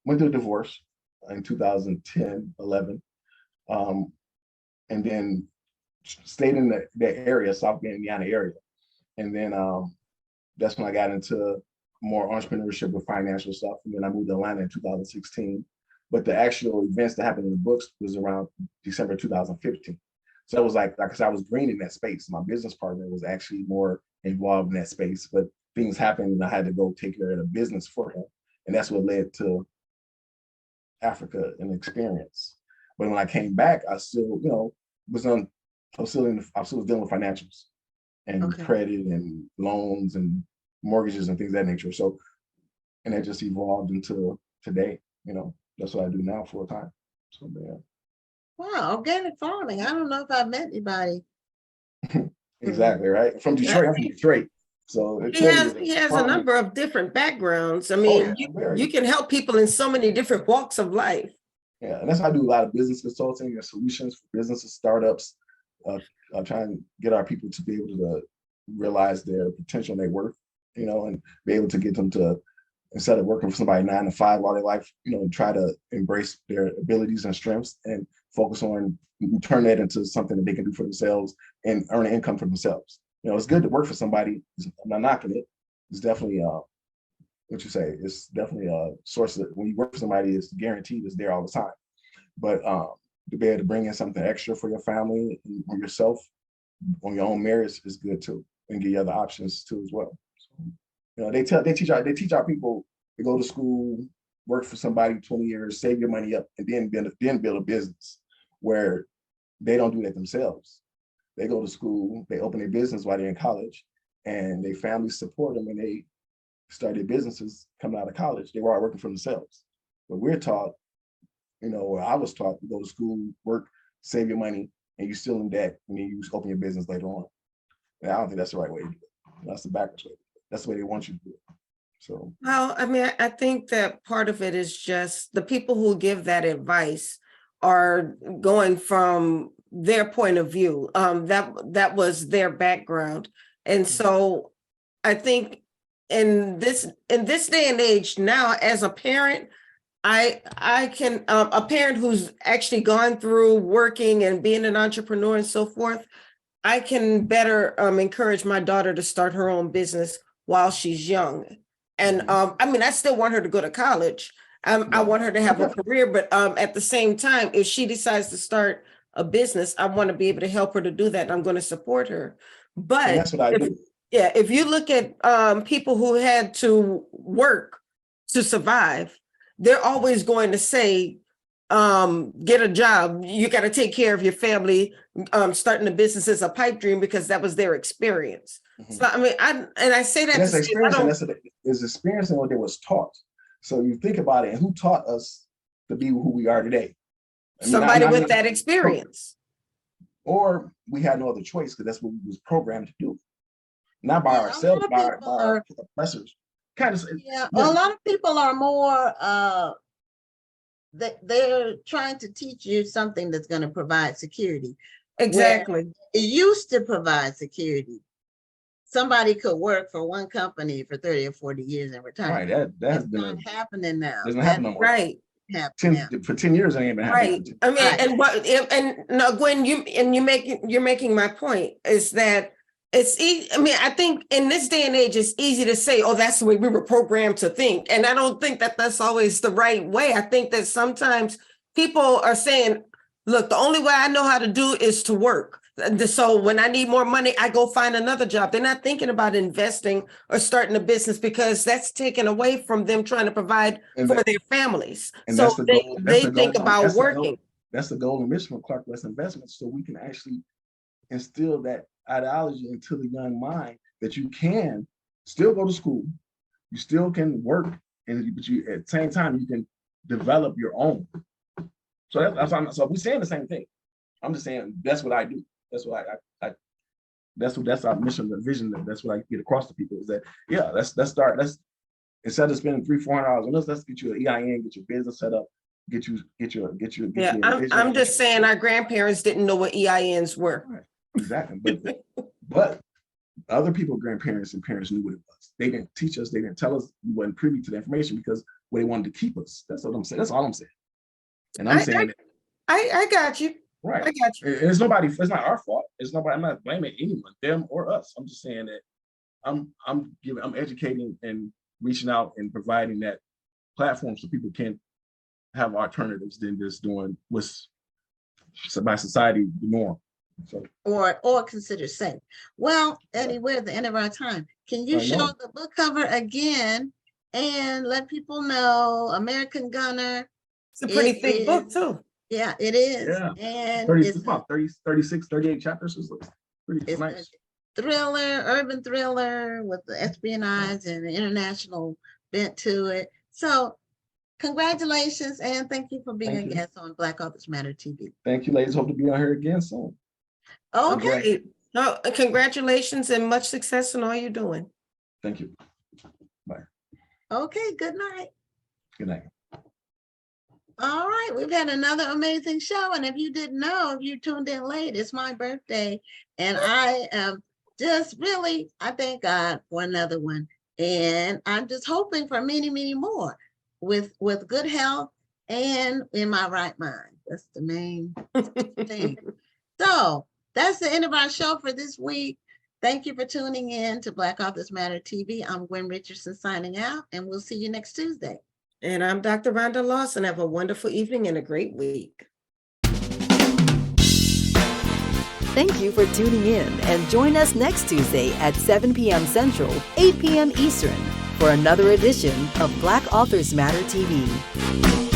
S7: went through a divorce in 2010, 11, and then stayed in the area, South Bend, Indiana area. And then that's when I got into more entrepreneurship with financial stuff. And then I moved to Atlanta in 2016 but the actual events that happened in the books was around December 2015. So it was like I said, I was green in that space. My business partner was actually more involved in that space, but things happened and I had to go take care of the business for him. And that's what led to Africa and experience. But when I came back, I still, I was still dealing with financials and credit and loans and mortgages and things of that nature. So, and it just evolved into today, that's what I do now full time. So yeah.
S2: Wow, organic farming. I don't know if I've met anybody.
S7: Exactly, right? From Detroit, I'm from Detroit. So
S3: he has a number of different backgrounds. I mean, you can help people in so many different walks of life.
S7: Yeah, and that's why I do a lot of business consulting and solutions for businesses, startups, trying to get our people to be able to realize their potential and their worth, and be able to get them to, instead of working for somebody 9 to 5 all their life, try to embrace their abilities and strengths and focus on turn that into something that they can do for themselves and earn an income for themselves. It's good to work for somebody. I'm not knocking it. It's definitely it's definitely a source that when you work for somebody, it's guaranteed it's there all the time. But to be able to bring in something extra for your family or yourself on your own merits is good too, and give you other options too as well. So, they teach our people to go to school, work for somebody 20 years, save your money up, and then build a business where they don't do that themselves. They go to school, they open their business while they're in college, and their families support them, and they start their businesses coming out of college. They were all working for themselves. But we're taught, or I was taught to go to school, work, save your money, and you're still in debt, and then you open your business later on. And I don't think that's the right way to do it. That's the backwards way. That's the way they want you to do it. So,
S3: well, I mean, I think that part of it is just the people who give that advice are going from their point of view. That was their background. And so I think in this day and age now, as a parent, I can, a parent who's actually gone through working and being an entrepreneur and so forth, I can better encourage my daughter to start her own business while she's young. And I mean, I still want her to go to college. I want her to have a career, but at the same time, if she decides to start a business, I want to be able to help her to do that. And I'm going to support her. But
S7: and that's what I do.
S3: Yeah, if you look at people who had to work to survive, they're always going to say, get a job. You got to take care of your family. Starting a business is a pipe dream because that was their experience. So I mean, I say that
S7: and that's experiencing what they was taught. So you think about it, and who taught us to be who we are today?
S3: Somebody with that experience.
S7: Or we had no other choice because that's what we was programmed to do. Not by ourselves, by our professors. Kind of.
S2: Yeah, a lot of people are more. They're trying to teach you something that's going to provide security.
S3: Exactly.
S2: It used to provide security. Somebody could work for one company for 30 or 40 years and retire.
S7: Right. That's
S2: not happening now.
S7: Doesn't happen no more.
S3: Right.
S7: For 10 years, it ain't been happening.
S3: Right. I mean, and no, Gwen, you're making my point is that it's easy. I mean, I think in this day and age, it's easy to say, oh, that's the way we were programmed to think. And I don't think that that's always the right way. I think that sometimes people are saying, look, the only way I know how to do is to work. So when I need more money, I go find another job. They're not thinking about investing or starting a business because that's taken away from them trying to provide for their families. So they think about working.
S7: That's the goal and mission of Clark West Investments. So we can actually instill that ideology into the young mind that you can still go to school, you still can work, but you at the same time you can develop your own. So so we're saying the same thing. I'm just saying that's what I do. That's what that's our mission, the vision. That's what I get across to people is that let's start. Instead of spending $300-400 on us, let's get you an EIN, get your business set up, get your.
S3: Yeah, I'm just saying our grandparents didn't know what EINs were.
S7: Right. Exactly, but other people's grandparents and parents knew what it was. They didn't teach us. They didn't tell us. We weren't privy to the information because they wanted to keep us. That's what I'm saying. That's all I'm saying. And I'm saying
S3: I got you.
S7: Right.
S3: I got you.
S7: It's not our fault. I'm not blaming anyone, them or us. I'm just saying that I'm educating and reaching out and providing that platform so people can have alternatives than just doing what's by society the norm. So
S2: or considered safe. Well, Eddie, we're at the end of our time. Can you
S7: I
S2: show
S7: know.
S2: the book cover again and let people know American Gunner?
S3: It's a pretty
S2: It
S3: thick book
S2: is-
S3: too.
S2: Yeah, it is.
S7: Yeah.
S2: And
S7: 30,
S2: it's
S7: it's about 30, 36, 38 chapters. It's pretty
S2: it's
S7: nice.
S2: a thriller, urban thriller with the espionage and the international bent to it. So congratulations and thank you for being
S7: Thank
S2: a
S7: you.
S2: guest on Black Authors Matter TV.
S7: Thank you, ladies. Hope to be on here again soon.
S2: Okay.
S3: Great. No, congratulations and much success in all you're doing.
S7: Thank you.
S2: Okay, good night.
S7: Good night.
S2: All right, we've had another amazing show. And if you didn't know, if you tuned in late, it's my birthday. And I am just really, I thank God for another one. And I'm just hoping for many, many more with good health and in my right mind. That's the main thing. So that's the end of our show for this week. Thank you for tuning in to Black Authors Matter TV. I'm Gwen Richardson signing out, and we'll see you next Tuesday.
S3: And I'm Dr. Rhonda Lawson. Have a wonderful evening and a great week.
S1: Thank you for tuning in and join us next Tuesday at 7 p.m. Central, 8 p.m. Eastern for another edition of Black Authors Matter TV.